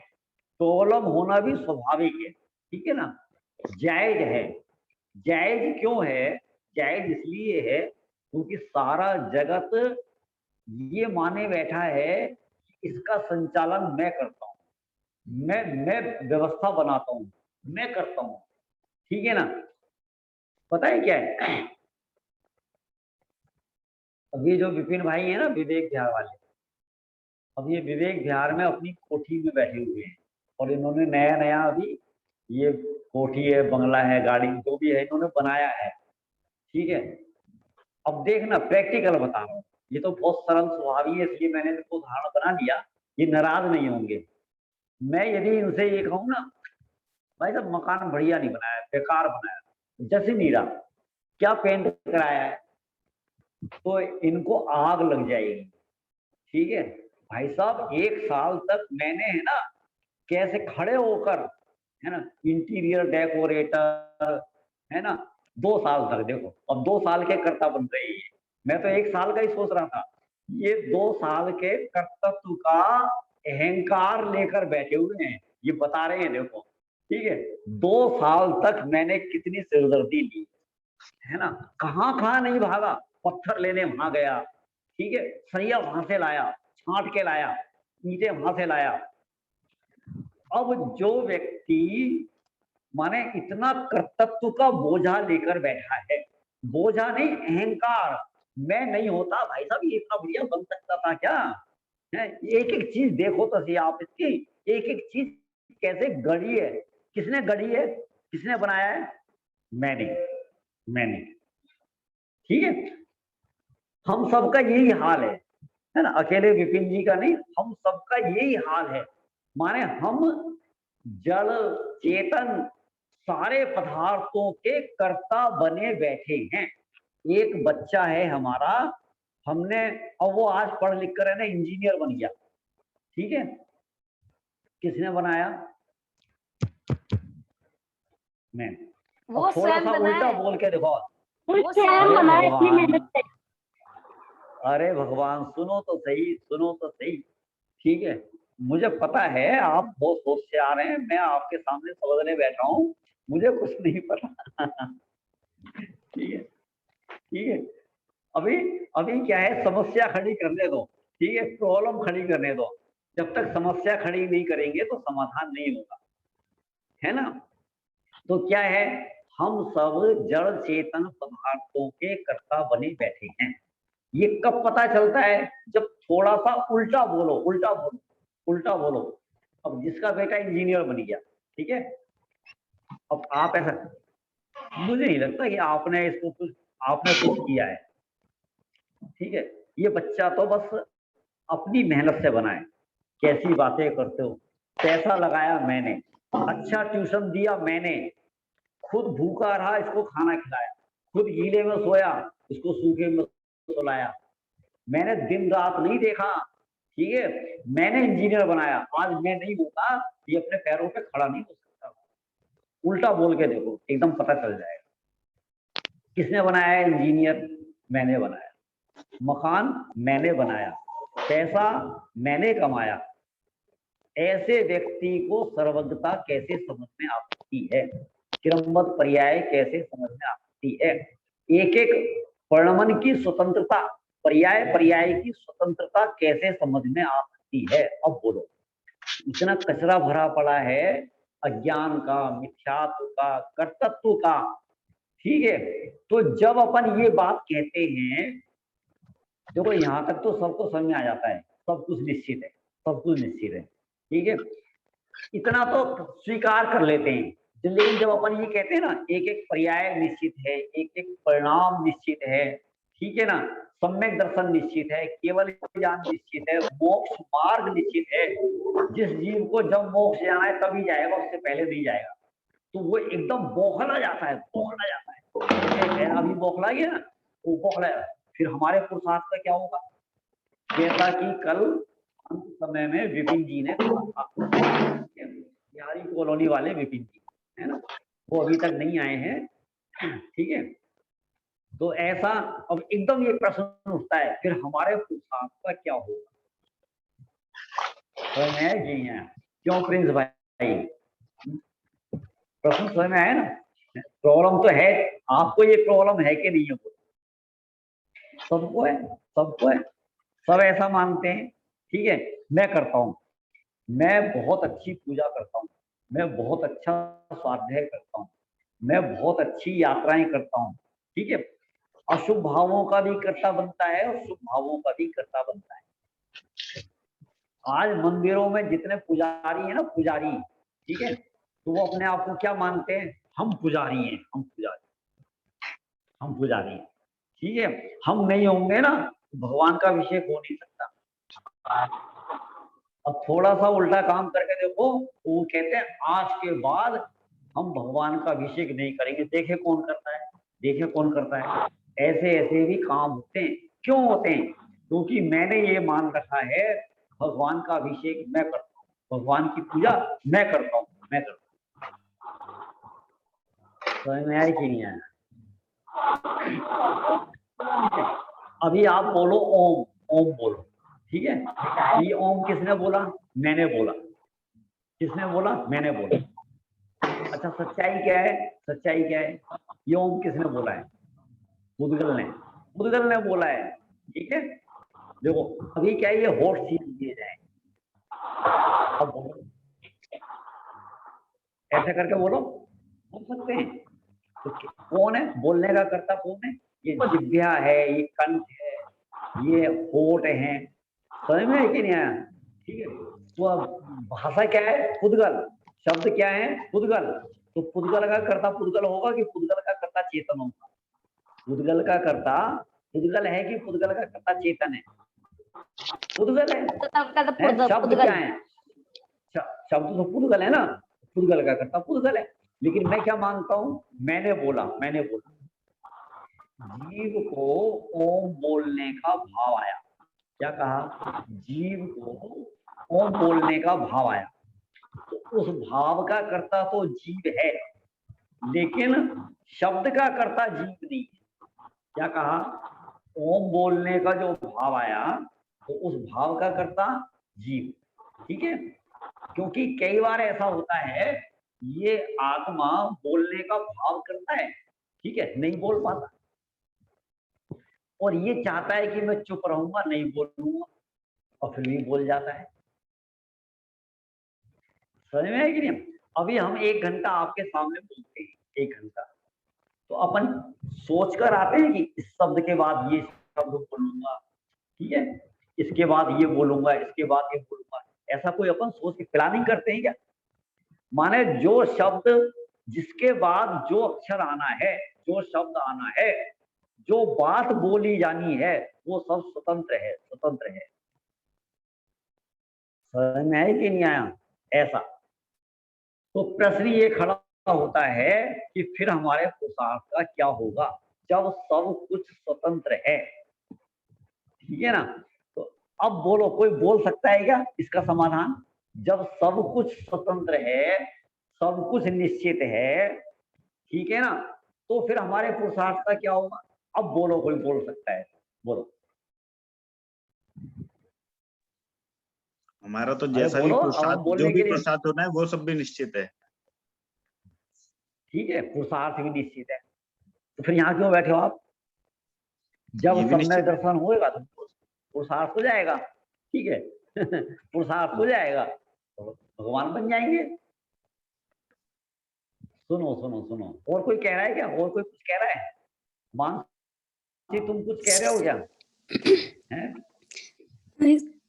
प्रॉब्लम होना भी स्वाभाविक है, ठीक है ना, जायज है। जायज क्यों है? जायज इसलिए है क्योंकि सारा जगत ये माने बैठा है कि इसका संचालन मैं करता हूँ, मैं व्यवस्था बनाता हूँ, मैं करता हूँ, ठीक है ना। पता है क्या है, अब ये जो विपिन भाई है ना विवेक विहार वाले, अब ये विवेक विहार में अपनी कोठी में बैठे हुए हैं और इन्होंने नया नया अभी ये कोठी है, बंगला है, गाड़ी जो भी है इन्होंने बनाया है, ठीक है। अब देखना, प्रैक्टिकल बता रहा हूँ, ये तो बहुत सरल स्वभावी है इसलिए मैंने इनको उदाहरण बना दिया, ये नाराज नहीं होंगे। मैं यदि इनसे ये कहूँ ना, भाई साहब मकान बढ़िया नहीं बनाया, बेकार बनाया, जैसे नहीं रहा, क्या पेंट कराया है, तो इनको आग लग जाएगी, ठीक है। भाई साहब 1 साल तक मैंने है ना कैसे खड़े होकर, है ना, इंटीरियर डेकोरेटर, है ना, 2 साल तक देखो, अब 2 साल के कर्ता बन रही है, मैं तो 1 साल का ही सोच रहा था, ये 2 साल के कर्तव्य का अहंकार लेकर बैठे हुए हैं, ये बता रहे हैं देखो, ठीक है। 2 साल तक मैंने कितनी सिरदर्दी ली, है ना, कहाँ नहीं भागा, पत्थर लेने वहां गया, ठीक है, सरिया वहां से लाया, छांट के लाया, ईंटें वहां से लाया। अब जो व्यक्ति माने इतना कर्तव्य का बोझा लेकर बैठा है, बोझा नहीं अहंकार, मैं नहीं होता भाई साहब ये इतना बढ़िया बन सकता था क्या है, एक एक चीज देखो तो सही आप इसकी, एक एक चीज कैसे गढ़ी है, किसने गढ़ी है, किसने बनाया है, मैंने, ठीक है। हम सबका यही हाल है ना, अकेले विपिन जी का नहीं, हम सबका यही हाल है। माने हम जड़ चेतन सारे पदार्थों के कर्ता बने बैठे हैं। एक बच्चा है हमारा, हमने, अब वो आज पढ़ लिख कर है ना इंजीनियर बन गया, ठीक है, किसने बनाया, मैं। वो थोड़ा सा उल्टा बोल के देखो, अरे भगवान सुनो तो सही, सुनो तो सही, ठीक है। मुझे पता है आप बहुत होशियार हैं, मैं आपके सामने समझने बैठा हूँ, मुझे कुछ नहीं पता ठीक है, ठीक है। अभी क्या है, समस्या खड़ी करने दो, ठीक है, प्रॉब्लम खड़ी करने दो, जब तक समस्या खड़ी नहीं करेंगे तो समाधान नहीं होगा। है ना। तो क्या है, हम सब जड़ चेतन पदार्थों के कर्ता बने बैठे हैं। ये कब पता चलता है, जब थोड़ा सा उल्टा बोलो, उल्टा बोलो, उल्टा बोलो। अब जिसका बेटा इंजीनियर बन गया, ठीक है, अब आप ऐसा, मुझे नहीं लगता कि आपने कुछ किया है, ठीक है, ये बच्चा तो बस अपनी मेहनत से बना है। कैसी बातें करते हो, पैसा लगाया मैंने, अच्छा ट्यूशन दिया मैंने, खुद भूखा रहा, इसको खाना खिलाया, खुद गीले में सोया, इसको सूखे में सुलाया, मैंने दिन रात नहीं देखा, ठीक है, मैंने इंजीनियर बनाया। आज मैं नहीं होता, ये अपने पैरों पे खड़ा नहीं हो सकता। उल्टा बोल के देखो, एकदम पता चल जाएगा। किसने बनाया है इंजीनियर? मैंने बनाया। मकान मैंने बनाया, पैसा मैंने कमाया। ऐसे व्यक्ति को सर्वज्ञता कैसे समझ में आती है, क्रमबद्ध पर्याय कैसे समझ में आती है, एक एक वर्णमन की स्वतंत्रता, पर्याय की स्वतंत्रता कैसे समझ में आती है। अब बोलो, इतना कचरा भरा पड़ा है अज्ञान का, मिथ्यात्व का, कर्तृत्व का, ठीक है। तो जब अपन ये बात कहते हैं, देखो यहाँ तक तो सबको समझ में आ जाता है, सब कुछ निश्चित है, सब कुछ निश्चित है, ठीक है, इतना तो स्वीकार कर लेते हैं। लेकिन जब अपन ये कहते हैं ना, एक एक पर्याय निश्चित है, एक एक परिणाम निश्चित है, ठीक है ना, सम्यक दर्शन निश्चित है, केवल ज्ञान निश्चित है, मोक्ष मार्ग निश्चित है। जिस जीव को जब मोक्ष जाना है तभी जाएगा, उससे पहले नहीं जाएगा। तो वो एकदम बौखला जाता है, बौखला जाता है। अभी बौखला गया ना, वो बौखला, फिर हमारे पुरुषार्थ का क्या होगा? जैसा कि कल अंत समय में विपिन जी ने कहा, बिहारी कॉलोनी वाले विपिन जी, है ना, वो अभी तक नहीं आए हैं, ठीक है। तो ऐसा अब एकदम ये प्रश्न उठता है, फिर हमारे पुरुषार्थ का क्या होगा? समझ में आया जी? है क्यों प्रिंस भाई, प्रश्न समझ में आया ना? प्रॉब्लम तो है, आपको ये प्रॉब्लम है कि नहीं है? सबको है, सबको है, सब ऐसा मानते हैं, ठीक है। मैं करता हूँ, मैं बहुत अच्छी पूजा करता हूँ, मैं बहुत अच्छा स्वाध्याय करता हूँ, मैं बहुत अच्छी यात्राएं करता हूँ, ठीक है। अशुभ भावों का भी कर्ता बनता है और शुभ भावों का भी कर्ता बनता है। आज मंदिरों में जितने पुजारी है ना, पुजारी, ठीक है, तो वो अपने आप को क्या मानते हैं? हम पुजारी हैं, हम पुजारी, हम पुजारी हैं, ठीक है। हम नहीं होंगे ना, भगवान का अभिषेक हो नहीं सकता। अब थोड़ा सा उल्टा काम करके देखो, तो वो कहते हैं आज के बाद हम भगवान का अभिषेक नहीं करेंगे। देखे कौन करता है, देखे कौन करता है। ऐसे ऐसे भी काम होते हैं। क्यों होते हैं? क्योंकि मैंने ये मान रखा है, भगवान का अभिषेक मैं करता हूँ, भगवान की पूजा मैं करता हूँ, मैं करता हूँ। समझ में आया कि नहीं आया? अभी आप बोलो ओम, ओम बोलो, ठीक है। ये ओम किसने बोला? मैंने बोला। किसने बोला? मैंने बोला। अच्छा, सच्चाई क्या है? सच्चाई क्या है? ये ओम किसने बोला है? पुद्गल ने, पुद्गल ने बोला है, ठीक है। देखो अभी क्या है, ये होठ सील दिए जाए, अब बोलो, ऐसे करके बोलो, बोल सकते हैं। तो कौन है बोलने का कर्ता? कौन है? ये जिह्वा है, ये कंठ है, ये होठ है। समझ में है कि नहीं आया? ठीक है। तो भाषा क्या है? पुद्गल। शब्द क्या है? पुद्गल। तो पुद्गल का कर्ता पुद्गल होगा कि पुद्गल का कर्ता चेतन होगा? पुद्गल का कर्ता पुद्गल है कि पुद्गल का कर्ता चेतन है? पुद्गल है। शब्द क्या है? शब्द तो पुद्गल है ना, पुद्गल का कर्ता पुद्गल है। लेकिन मैं क्या मानता हूं? मैंने बोला, मैंने बोला, जीव को ओम बोलने का भाव आया। क्या कहा? जीव को ओम बोलने का भाव आया। तो उस भाव का कर्ता तो जीव है, लेकिन शब्द का कर्ता जीव नहीं है। क्या कहा? ओम बोलने का जो भाव आया, तो उस भाव का कर्ता जीव, ठीक है। क्योंकि कई बार ऐसा होता है, ये आत्मा बोलने का भाव करता है, ठीक है, नहीं बोल पाता, और ये चाहता है कि मैं चुप रहूंगा, नहीं बोलूंगा, और फिर भी बोल जाता है। समझ में है कि नहीं? अभी हम 1 घंटा आपके सामने बोलते हैं, 1 घंटा, तो अपन सोच कर आते हैं कि इस शब्द के बाद ये शब्द बोलूंगा, ठीक है, इसके बाद ये बोलूंगा, इसके बाद ये बोलूंगा, ऐसा कोई अपन सोच के प्लानिंग करते हैं क्या? माने जो शब्द, जिसके बाद जो अक्षर आना है, जो शब्द आना है, जो बात बोली जानी है, वो सब स्वतंत्र है, स्वतंत्र है। समझ में आया कि नहीं आया? ऐसा तो प्रश्न ये खड़ा होता है कि फिर हमारे पुरुषार्थ का क्या होगा जब सब कुछ स्वतंत्र है, ठीक है ना? तो अब बोलो, कोई बोल सकता है क्या इसका समाधान? जब सब कुछ स्वतंत्र है, सब कुछ निश्चित है, ठीक है ना, तो फिर हमारे पुरुषार्थ का क्या होगा? अब बोलो, कोई बोल सकता है, बोलो। हमारा तो जैसा भी बोलो, पुरुषार्थ, बोलने जो के भी लिए- पुरुषार्थ होना है वो सब भी निश्चित है। ठीक है, पुरुषार्थ भी निश्चित है, तो फिर यहाँ क्यों बैठे हो आप? जब ये भी सम्यक निश्चित है। दर्शन होएगा तो पुरुषार्थ हो जाएगा, ठीक है। पुरुषार्थ हो जाएगा तो भगवान बन जाएंगे। सुनो सुनो सुनो, और कोई कह रहा है क्या? और कोई कुछ कह रहा है? मानसी, तुम कुछ कह रहे हो क्या? हैं?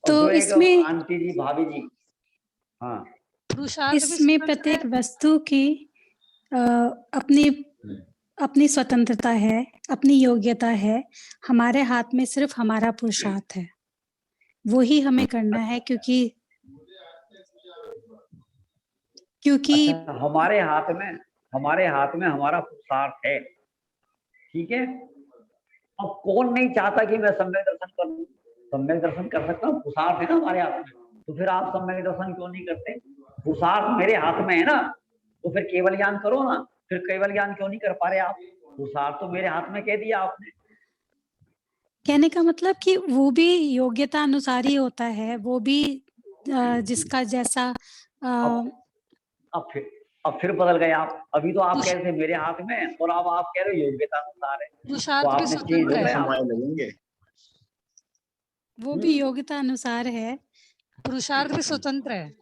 तो और जो एक इसमें आंटी जी, भाभी जी, हाँ, इसमें प्रत्येक वस्तु की अपनी अपनी स्वतंत्रता है, अपनी योग्यता है। हमारे हाथ में सिर्फ हमारा पुरुषार्थ है, वो ही हमें करना है, क्योंकि अच्छा, हमारे हाथ में हमारा पुरुषार्थ है, ठीक है। अब कौन नहीं चाहता कि मैं सम्यक दर्शन कर लूं? सम्यक दर्शन कर सकता हूँ, पुरुषार्थ है ना हमारे हाथ में, तो फिर आप सम्यक दर्शन क्यों नहीं करते? पुरुषार्थ मेरे हाथ में है ना, तो फिर केवल ज्ञान करो ना। फिर केवल ज्ञान क्यों नहीं कर पा रहे आप? पुरुषार्थ तो मेरे हाथ में कह दिया आपने। कहने का मतलब कि वो भी योग्यता अनुसार ही होता है, वो भी जिसका जैसा अब फिर बदल गए आप। अभी तो आप कह रहे थे मेरे हाथ में, और अब आप कह रहे हो योग्यता अनुसार है, तो आपने चेंज हो गए आप। लगेंगे। वो भी योग्यता अनुसार है, पुरुषार्थ भी स्वतंत्र है। अरे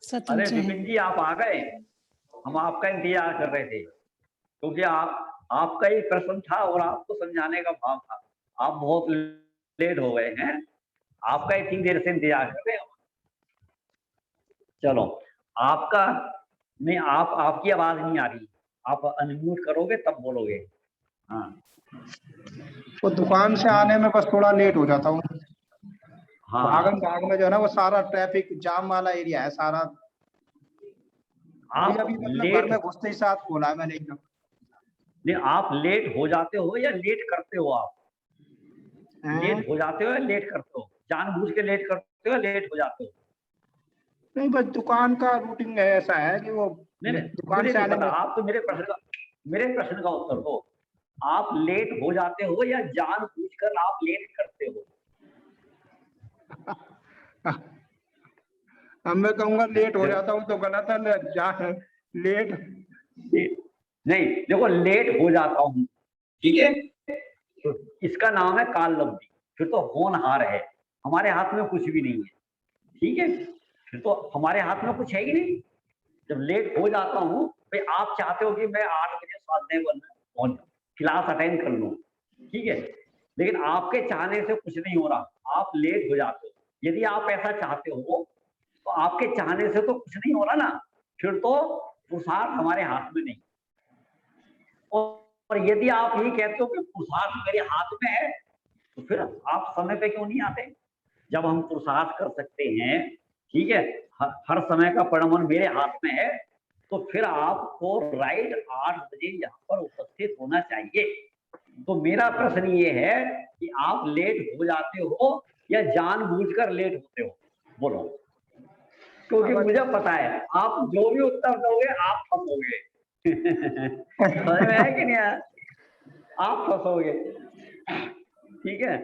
स्वतंत्र है। विपिन जी, आप आ गए, हम आपका इंतजार कर रहे थे, क्योंकि आपका ही प्रश्न था और आपको समझाने का भाव था। आप बहुत लेट हो गए हैं, आपका इतनी देर से इंतजार कर रहे हैं। चलो, आपका नहीं, आपकी आवाज नहीं आ रही, आप अनम्यूट करोगे तब बोलोगे। हाँ, वो दुकान से आने में बस थोड़ा लेट हो जाता हूँ। हाँ, भागम भाग में जो है ना, वो सारा ट्रैफिक जाम वाला एरिया है सारा। आप अभी मतलब लेट, घर में घुसते ही साथ खोला है मैंने एकदम। नहीं, आप लेट हो जाते हो या लेट करते हो? आप लेट हो जाते हो या लेट करते हो? जानबूझ के लेट करते हो या लेट हो जाते हो? नहीं, बस दुकान का रूटीन ऐसा है कि वो नहीं, दुकान मुझे से नहीं आने पता। में। आप तो मेरे प्रश्न का उत्तर दो। आप लेट हो जाते हो या जानबूझकर आप लेट करते हो? अब मैं कहूँगा लेट हो जाता हूँ तो गलत है। लेट नहीं, देखो, लेट हो जाता हूँ, ठीक है, तो इसका नाम है काल लब्धि, फिर तो होनहार है, हमारे हाथ में कुछ भी नहीं है, ठीक है, फिर तो हमारे हाथ में कुछ है ही नहीं। जब लेट हो जाता हूँ, भाई आप चाहते हो कि मैं 8 बजे स्वाध्याय पहुंच जाऊँ, क्लास अटेंड कर लूँ, ठीक है, लेकिन आपके चाहने से कुछ नहीं हो रहा, आप लेट हो जाते हो। यदि आप ऐसा चाहते हो तो आपके चाहने से तो कुछ नहीं हो रहा ना, फिर तो पुरुषार्थ हमारे हाथ में नहीं। और यदि आप ये कहते हो कि पुरुषार्थ मेरे हाथ में है, तो फिर आप समय पे क्यों नहीं आते? जब हम पुरुषार्थ कर सकते हैं, ठीक है, हर समय का परिणाम मेरे हाथ में है, तो फिर आपको राइट 8 बजे यहाँ पर उपस्थित होना चाहिए। तो मेरा प्रश्न ये है कि आप लेट हो जाते हो या जानबूझकर लेट होते हो? बोलो, क्योंकि मुझे पता है आप जो भी उत्तर दोगे आप फंसोगे। समझ में है कि नहीं? आप फंसोगे, ठीक है।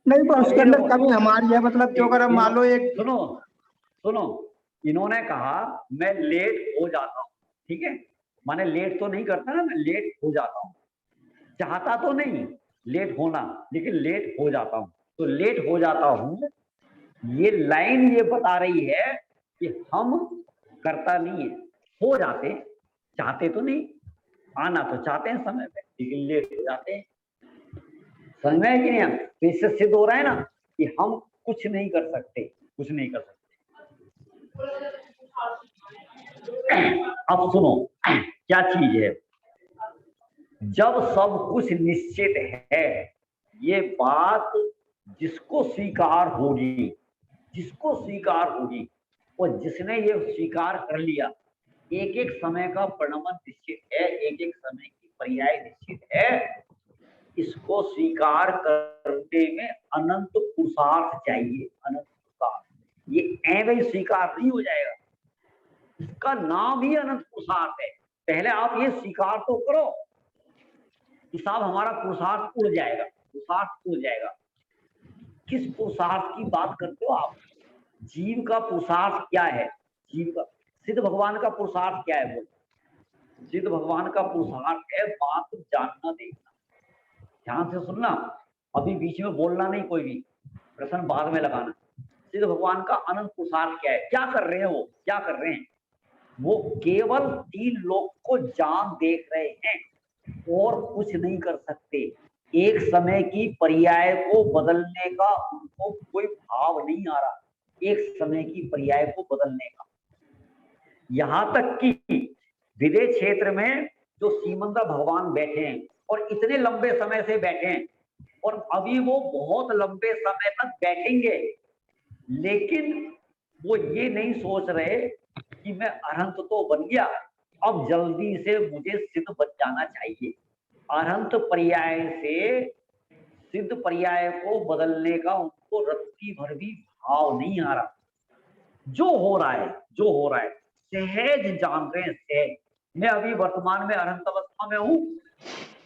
नहीं, पर उसके अंदर कमी हमारी है, मतलब जो अगर हम मान लो एक सुनो, इन्होंने कहा मैं लेट हो जाता हूँ, ठीक है, माने लेट तो नहीं करता ना, मैं लेट हो जाता हूँ, चाहता तो नहीं लेट होना, लेकिन लेट हो जाता हूँ। तो लेट हो जाता हूँ, ये लाइन ये बता रही है कि हम करता नहीं है, हो जाते, चाहते तो नहीं, आना तो चाहते हैं समय पे, लेकिन लेट हो जाते हैं। समझ में है कि नहीं? तो इससे सिद्ध हो रहा है ना कि हम कुछ नहीं कर सकते, कुछ नहीं कर सकते। अब सुनो क्या चीज है, जब सब कुछ निश्चित है, ये बात जिसको स्वीकार होगी, जिसको स्वीकार होगी, और जिसने ये स्वीकार कर लिया, एक एक समय का परिणाम निश्चित है, एक एक समय की पर्याय निश्चित है, इसको स्वीकार करने में अनंत पुरुषार्थ चाहिए, अनंत पुरुषार्थ। ये ऐसे ही स्वीकार नहीं हो जाएगा, इसका नाम ही अनंत पुरुषार्थ है। पहले आप ये स्वीकार तो करो कि साहब हमारा पुरुषार्थ उड़ जाएगा, पुरुषार्थ उड़ जाएगा। किस पुरुषार्थ की बात करते हो आप? जीव का पुरुषार्थ क्या है? जीव का, सिद्ध भगवान का पुरुषार्थ क्या है? बोलो। सिद्ध भगवान का पुरुषार्थ है बात जानना, देखना। ध्यान से सुनना, अभी बीच में बोलना नहीं, कोई भी प्रश्न बाद में लगाना। सिद्ध भगवान का अनंत पुरुषार्थ क्या है? क्या कर रहे हैं वो? क्या कर रहे हैं वो? केवल 3 लोक को जान देख रहे हैं और कुछ नहीं कर सकते। एक समय की पर्याय को बदलने का उनको कोई भाव नहीं आ रहा, एक समय की पर्याय को बदलने का। यहां तक कि विदेश क्षेत्र में जो सीमंदर भगवान बैठे हैं और इतने लंबे समय से बैठे हैं, और अभी वो बहुत लंबे समय तक बैठेंगे, लेकिन वो ये नहीं सोच रहे कि मैं अरहंत तो बन गया, अब जल्दी से मुझे सिद्ध बन जाना चाहिए। अरहंत पर्याय से सिद्ध पर्याय को बदलने का उनको रत्ती भर भी भाव नहीं आ रहा। जो हो रहा है, जो हो रहा है सहज जान रहे हैं, सहज। मैं अभी वर्तमान में अरहंत अवस्था में हूं,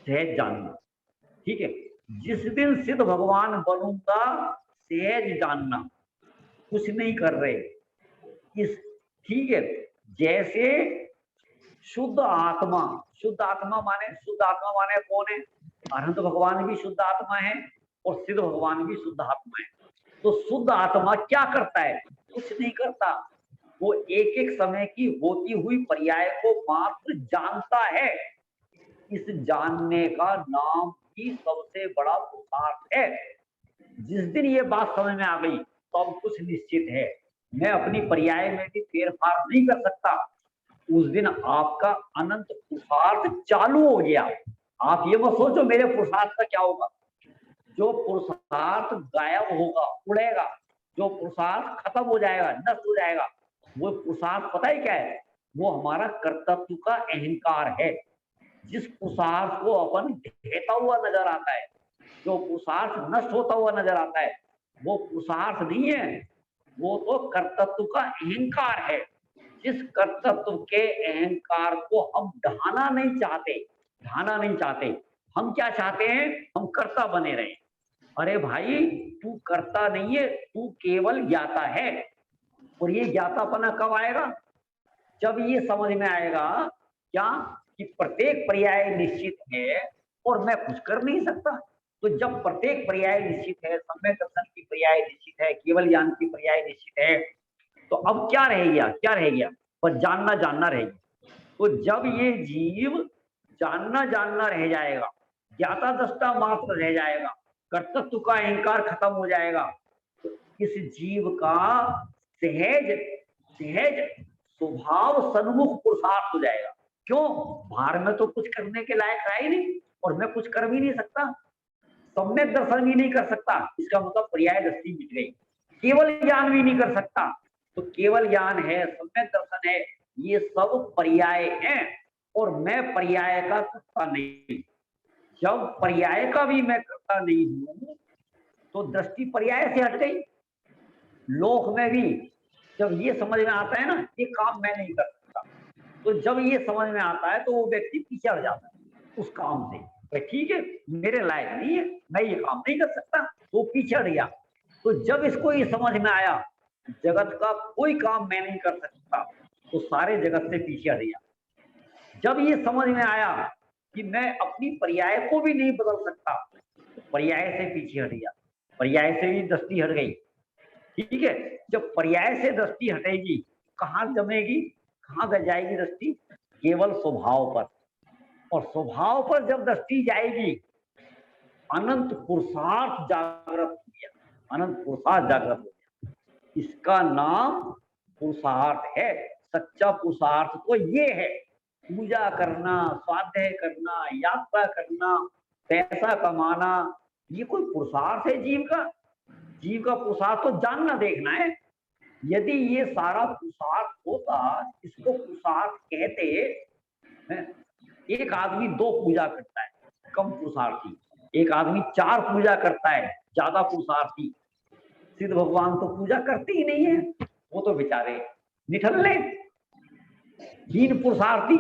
सहज जानना, ठीक है। जिस दिन सिद्ध भगवान बनूंगा, सहज जानना, कुछ नहीं कर रहे इस, ठीक है। जैसे शुद्ध आत्मा, शुद्ध आत्मा माने कौन है? अरहंत भगवान भी शुद्ध आत्मा है और सिद्ध भगवान भी शुद्ध आत्मा है। तो शुद्ध आत्मा क्या करता है? कुछ नहीं करता, वो एक एक समय की होती हुई पर्याय को मात्र जानता है। इस जानने का नाम ही सबसे बड़ा पुरुषार्थ है। जिस दिन ये बात समझ में आ गई, सब कुछ निश्चित है, मैं अपनी पर्याय में भी फेरफार नहीं कर सकता, उस दिन आपका अनंत पुरुषार्थ चालू हो गया। आप ये मत सोचो मेरे पुरुषार्थ का क्या होगा। जो पुरुषार्थ गायब होगा, उड़ेगा, जो पुरुषार्थ खत्म हो जाएगा, नष्ट हो जाएगा, वो पुरुषार्थ पता है क्या है? वो हमारा कर्तव्य का अहंकार है। जिस पुरुषार्थ को अपन ढेता हुआ नजर आता है, जो पुरुषार्थ नष्ट होता हुआ नजर आता है, वो पुरुषार्थ नहीं है, वो तो कर्तव्य का अहंकार है। जिस कर्तव्य के अहंकार को हम ढाना नहीं चाहते, ढाना नहीं चाहते, हम क्या चाहते हैं? हम कर्ता बने रहे। अरे भाई तू कर्ता नहीं है, तू केवल ज्ञाता है। और ये ज्ञातापना कब आएगा? जब ये समझ में आएगा क्या कि प्रत्येक पर्याय निश्चित है और मैं कुछ कर नहीं सकता। तो जब प्रत्येक पर्याय निश्चित है, सम्यक दर्शन की पर्याय निश्चित है, केवल ज्ञान की पर्याय निश्चित है, तो अब क्या रह गया? क्या रह गया? पर जानना जानना रह गया। तो जब ये जीव जानना जानना रह जाएगा, ज्ञाता दृष्टा मात्र रह जाएगा, कर्तृत्व का अहंकार खत्म हो जाएगा, तो इस जीव का सहज सहज स्वभाव सन्मुख पुरुषार्थ हो जाएगा। क्यों? बाहर में तो कुछ करने के लायक है ही नहीं, और मैं कुछ कर भी नहीं सकता, सम्यक दर्शन भी नहीं कर सकता, इसका मतलब पर्याय दृष्टि मिट गई। केवल ज्ञान भी नहीं कर सकता, तो केवल ज्ञान है, सम्यक दर्शन है, ये सब पर्याय हैं और मैं पर्याय का करता नहीं। जब पर्याय का भी मैं करता नहीं हूं, तो दृष्टि पर्याय से हट गई। लोक में भी जब ये समझ में आता है ना, ये काम मैं नहीं कर सकता, तो जब ये समझ में आता है तो वो व्यक्ति पीछे हट जाता है उस काम से। ठीक है, मेरे लायक नहीं है, मैं ये काम नहीं कर सकता, तो पीछे हट गया। तो जब इसको ये समझ में आया जगत का कोई काम मैं नहीं कर सकता, तो सारे जगत से पीछे हट गया। जब ये समझ में आया कि मैं अपनी पर्याय को भी नहीं बदल सकता, तो पर्याय से पीछे हट गया, पर्याय से भी दृष्टि हट गई। ठीक है, जब पर्याय से दृष्टि हटेगी कहाँ जमेगी, कहाँ बह जाएगी दृष्टि? केवल स्वभाव पर। और स्वभाव पर जब दृष्टि जाएगी, अनंत पुरुषार्थ जागृत हो गया, अनंत पुरुषार्थ जागृत हो गया। इसका नाम पुरुषार्थ है। सच्चा पुरुषार्थ तो ये है, पूजा करना, स्वाध्याय करना, यात्रा करना, पैसा कमाना, ये कोई पुरुषार्थ है जीव का? जीव का पुरुषार्थ तो जानना देखना है। यदि ये सारा पुरुषार्थ होता, इसको पुरुषार्थ कहते हैं। एक आदमी 2 पूजा करता है, कम पुरुषार्थी। एक आदमी 4 पूजा करता है, ज्यादा पुरुषार्थी। सिद्ध भगवान तो पूजा करते ही नहीं है, वो तो बेचारे निठल्ले, हीन पुरुषार्थी।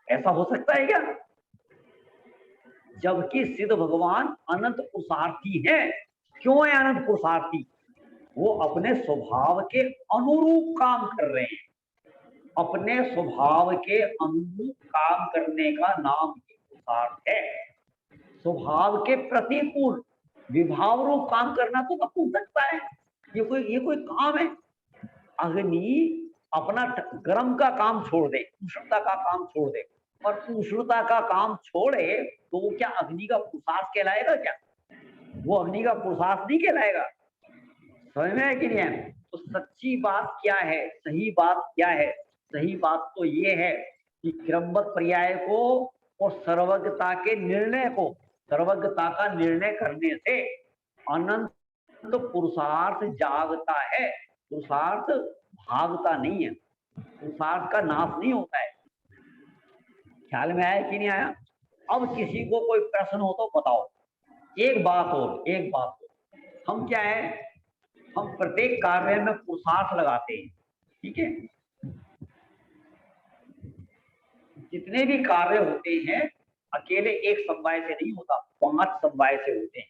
ऐसा हो सकता है क्या? जबकि सिद्ध भगवान अनंत पुरुषार्थी है। क्यों है अनंत पुरुषार्थी? वो अपने स्वभाव के अनुरूप काम कर रहे हैं। अपने स्वभाव के अनुरूप काम करने का नाम ही पुरुषार्थ है। स्वभाव के प्रतिकूल विभाव रूप काम करना तो कब हो सकता है? ये कोई काम है? अग्नि अपना गर्म का काम छोड़ दे, उष्णता का काम छोड़ दे, और उष्णता का काम छोड़े तो वो क्या अग्नि का पुरुषार्थ कहलाएगा क्या? वो अग्नि का पुरुषार्थ नहीं कहलाएगा। समझ में है कि नहीं है? तो सच्ची बात क्या है, सही बात क्या है? सही बात तो ये है कि क्रमबद्ध पर्याय को और सर्वज्ञता के निर्णय को, सर्वज्ञता का निर्णय करने से अनंत पुरुषार्थ जागता है। पुरुषार्थ भागता नहीं है, पुरुषार्थ का नाश नहीं होता है। ख्याल में आया कि नहीं आया? अब किसी को कोई प्रश्न हो तो बताओ। एक बात और, हम क्या है, हम प्रत्येक कार्य में पुरुषार्थ लगाते हैं, ठीक है? जितने भी कार्य होते हैं अकेले एक समवाय से नहीं होता, 5 समवाय से होते हैं,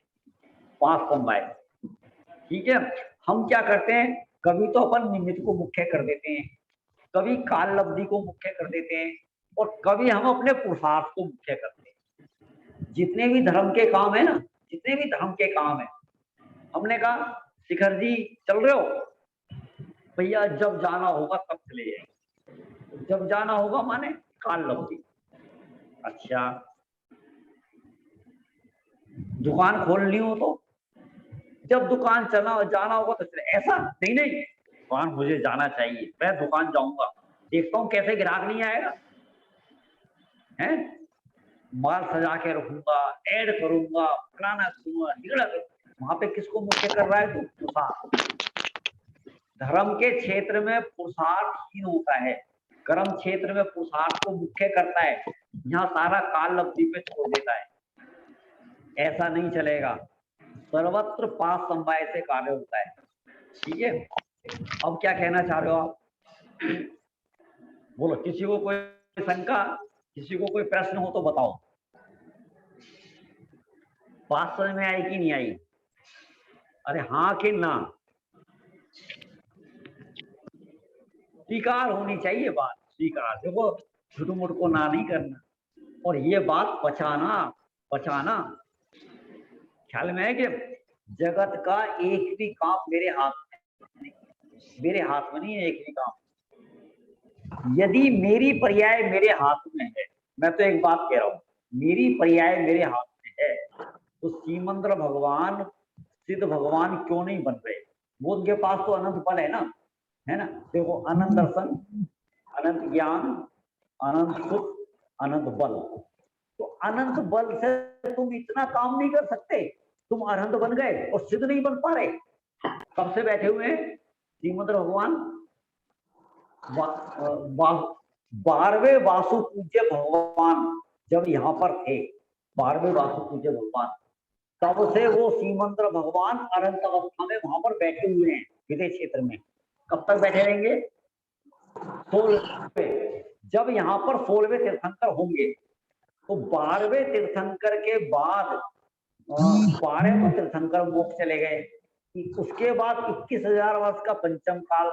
5 समवाय, ठीक है? हम क्या करते हैं, कभी तो अपन निमित्त को मुख्य कर देते हैं, कभी काल लब्धि को मुख्य कर देते हैं, और कभी हम अपने पुरुषार्थ को मुख्य करते हैं। जितने भी धर्म के काम है ना, जितने भी धर्म के काम है, हमने कहा शिखर जी चल रहे हो भैया, जब जाना होगा तब चले जाएंगे। जब जाना होगा माने काल लब्धि। अच्छा, दुकान खोलनी हो तो जब दुकान जाना होगा तो चले। ऐसा नहीं, दुकान मुझे जाना चाहिए, मैं दुकान जाऊंगा, देखता हूँ कैसे ग्राहक नहीं आएगा, है? माल सजा के रखूंगा, ऐड करूंगा, फलाना करूंगा, ढिगड़ा करूंगा। वहां पे किसको मुख्य कर रहा है? तो पुरुषार्थ। धर्म के क्षेत्र में पुरुषार्थ हीन होता है, कर्म क्षेत्र में पुरुषार्थ को मुख्य करता है, यहाँ सारा काल लब्धि पे छोड़ देता है। ऐसा नहीं चलेगा। सर्वत्र 5 समवाय से कार्य होता है, ठीक है? अब क्या कहना चाह रहे हो आप? बोलो, किसी को कोई शंका, किसी को कोई प्रश्न हो तो बताओ। बात समझ में आई कि नहीं आई? अरे हाँ कि ना? स्वीकार होनी चाहिए बात, स्वीकार। देखो, झूठ मूठ को ना नहीं करना, और ये बात पचाना। ख्याल में है कि जगत का एक भी काम मेरे हाथ में नहीं है, एक भी काम। यदि मेरी पर्याय मेरे हाथ में है, मैं तो एक बात कह रहा हूं, मेरी पर्याय मेरे हाथ में है, तो सीमंद्र भगवान, सिद्ध भगवान क्यों नहीं बन रहे? वो उनके पास तो अनंत बल है ना? देखो, अनंत दर्शन, अनंत ज्ञान, अनंत सुख, अनंत बल। तो अनंत बल से तुम इतना काम नहीं कर सकते। तुम अनंत बन गए और सिद्ध नहीं बन पा रहे। कब से बैठे हुए हैं श्रीमंद्र भगवान? 12वें वासु पूज्य भगवान जब यहाँ पर थे, 12वें वासु पूज्य भगवान, तब से वो श्रीमंद्र भगवान अनंत अवस्था में वहां पर बैठे हुए हैं हृदय क्षेत्र में। कब तक बैठे रहेंगे? 16वें। जब यहाँ पर 16वें तीर्थंकर होंगे तो 12वें तीर्थंकर के बाद 12 तो तीर्थंकर मोक्ष चले गए, उसके बाद 21,000 वर्ष का पंचम काल,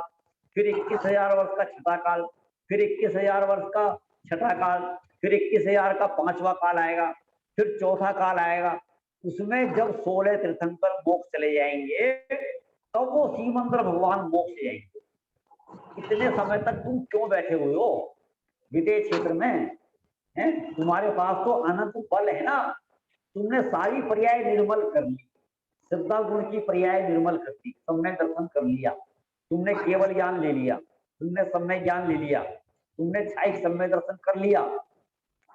फिर 21,000 वर्ष का छठा काल, फिर 21,000 वर्ष का छठा काल, फिर 21,000 का 5वां काल आएगा, फिर चौथा काल आएगा। उसमें जब 16 तीर्थंकर मोक्ष चले जाएंगे तब वो श्रीमंद्र भगवान मोक्ष जाएंगे। इतने समय तक तुम क्यों बैठे हुए हो विदेश क्षेत्र में? हैं? तुम्हारे पास तो अनंत बल है ना, तुमने सारी पर्याय निर्मल कर ली, श्रद्धा गुण की पर्याय निर्मल कर दी, सम्यक दर्शन कर लिया, तुमने केवल ज्ञान ले लिया, तुमने सम्यक ज्ञान ले लिया, तुमने क्षायिक सम्यक दर्शन कर लिया।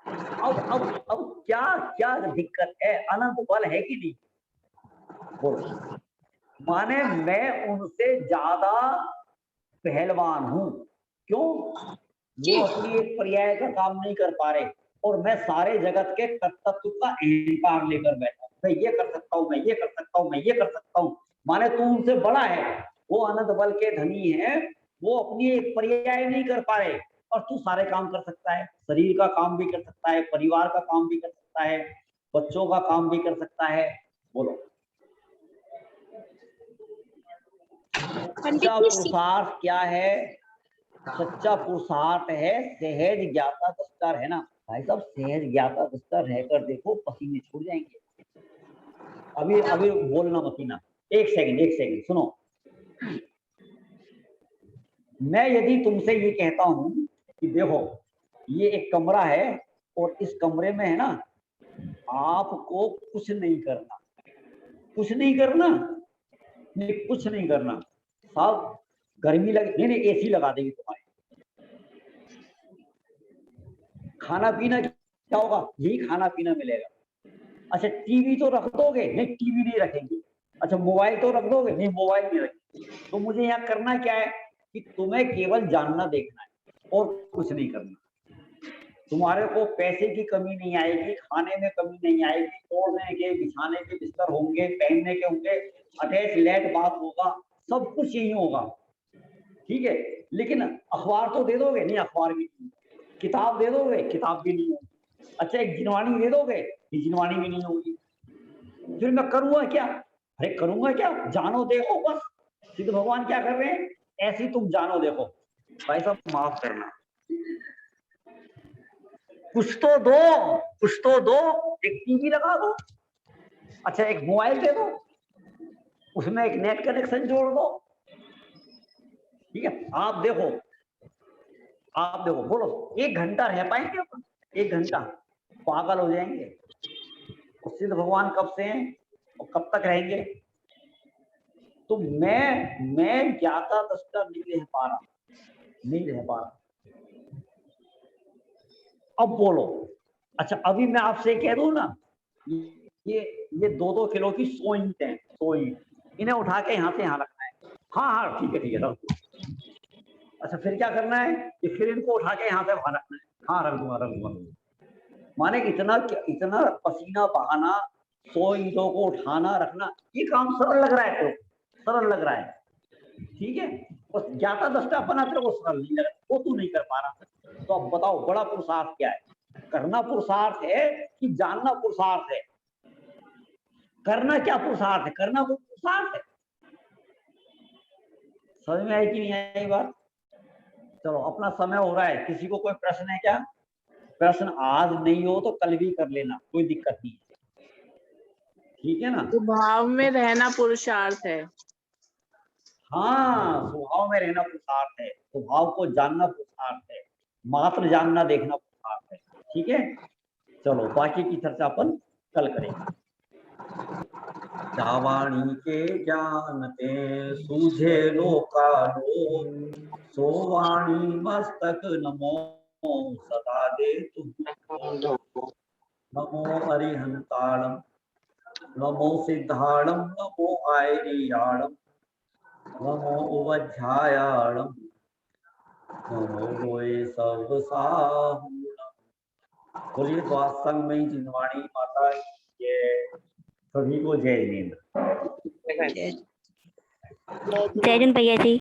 अब क्या क्या दिक्कत है? अनंत बल है कि नहीं? बोलो। माने मैं उनसे ज्यादा पहलवान हूं। क्यों? वो अपनी एक पर्याय का काम नहीं कर पा रहे और मैं सारे जगत के तत्व का अहंकार लेकर बैठा, मैं ये कर सकता हूँ, मैं ये कर सकता हूँ, मैं ये कर सकता हूँ। माने तू उनसे बड़ा है, वो अनंत बल के धनी है, वो अपनी एक पर्याय नहीं कर पा रहे और तू सारे काम कर सकता है। शरीर का काम भी कर सकता है, परिवार का काम भी कर सकता है, बच्चों का काम भी कर सकता है। बोलो। सच्चा पुरुषार्थ क्या है? सच्चा पुरुषार्थ है सहज ज्ञाता दृष्टा रहना। भाई साहब, सहज ज्ञाता दृष्टा रहकर देखो, पसीने छूट जाएंगे। अभी बोलना मत, एक सेकंड सुनो। मैं यदि तुमसे ये कहता हूं कि देखो ये एक कमरा है और इस कमरे में है ना, आपको कुछ नहीं करना, कुछ नहीं करना, नहीं कुछ नहीं करना साहब, गर्मी लगे, नहीं एसी लगा देंगे तुम्हारे। खाना पीना क्या होगा? यही खाना पीना मिलेगा। अच्छा टीवी तो रख दोगे? नहीं टीवी नहीं रखेंगे। अच्छा मोबाइल तो रख दोगे? नहीं मोबाइल नहीं रखेंगे। तो मुझे यहाँ करना क्या है कि तुम्हें केवल जानना देखना है और कुछ नहीं करना। तुम्हारे को पैसे की कमी नहीं आएगी, खाने में कमी नहीं आएगी, तोड़ने के बिछाने के बिस्तर होंगे, पहनने के होंगे, अटैच लेट बात होगा, सब कुछ यही होगा। ठीक है, लेकिन अखबार तो दे दोगे? नहीं अखबार भी नहीं। किताब दे दोगे? किताब भी नहीं होगी। अच्छा एक जिनवाणी दे दोगे? जिनवाणी भी नहीं होगी। फिर मैं करूंगा क्या? अरे करूंगा क्या, जानो देखो बस। सिद्ध भगवान क्या कर रहे हैं? ऐसी तुम जानो देखो। भाई साहब माफ करना, कुछ तो दो, कुछ तो दो। एक टीवी लगा दो, अच्छा एक मोबाइल दे दो, उसमें एक नेट कनेक्शन जोड़ दो। ठीक है, आप देखो बोलो 1 घंटा रह पाएंगे अपन? 1 घंटा पागल हो जाएंगे। और सिद्ध भगवान कब से हैं और कब तक रहेंगे? तो मैं ज्ञाता दृष्टा नहीं रह पा रहा। अब बोलो। अच्छा अभी मैं आपसे कह दूं ना, ये 2-2 किलो की 100 ईंट है, 100 ईंट, इन्हें उठा के यहाँ से यहाँ रखना है। हाँ ठीक है रख दो। अच्छा फिर क्या करना है कि फिर इनको उठा के यहाँ से वहां रखना है। हाँ रख दूंगा। माने इतना पसीना बहाना, 100 ईंटों को उठाना रखना, ये काम सरल लग रहा है, तो सरल लग रहा है। ठीक है, बस ज्ञाता दृष्टा अपना तेरे को सरल नहीं लग रहा, वो तू नहीं कर पा रहा। तो अब बताओ बड़ा पुरुषार्थ क्या है? करना पुरुषार्थ है कि जानना पुरुषार्थ है? करना क्या पुरुषार्थ है? करना पुरुषार्थ है। समझ में आई कि नहीं आई बात? चलो अपना समय हो रहा है, किसी को कोई प्रश्न है क्या? प्रश्न आज नहीं हो तो कल भी कर लेना, कोई दिक्कत नहीं है। ठीक है ना? स्वभाव में रहना पुरुषार्थ है। हाँ स्वभाव में रहना पुरुषार्थ है, स्वभाव को जानना पुरुषार्थ है, मात्र जानना देखना पुरुषार्थ है। ठीक है, चलो बाकी की चर्चा अपन कल करेंगे। जावाणी के जानते सूझे लोकालो, सोवाणी मस्तक नमो सदा दे तुम। नमो अरिहंताणम, नमो सिद्धाणम, नमो आयरियाणम, नमो उवध्यायाणम, नमो गोए सब साहूणम। बोलिए तो संग में जिनवाणी माता के सभी को जय जिनेंद्र। जय जिन भैया जी।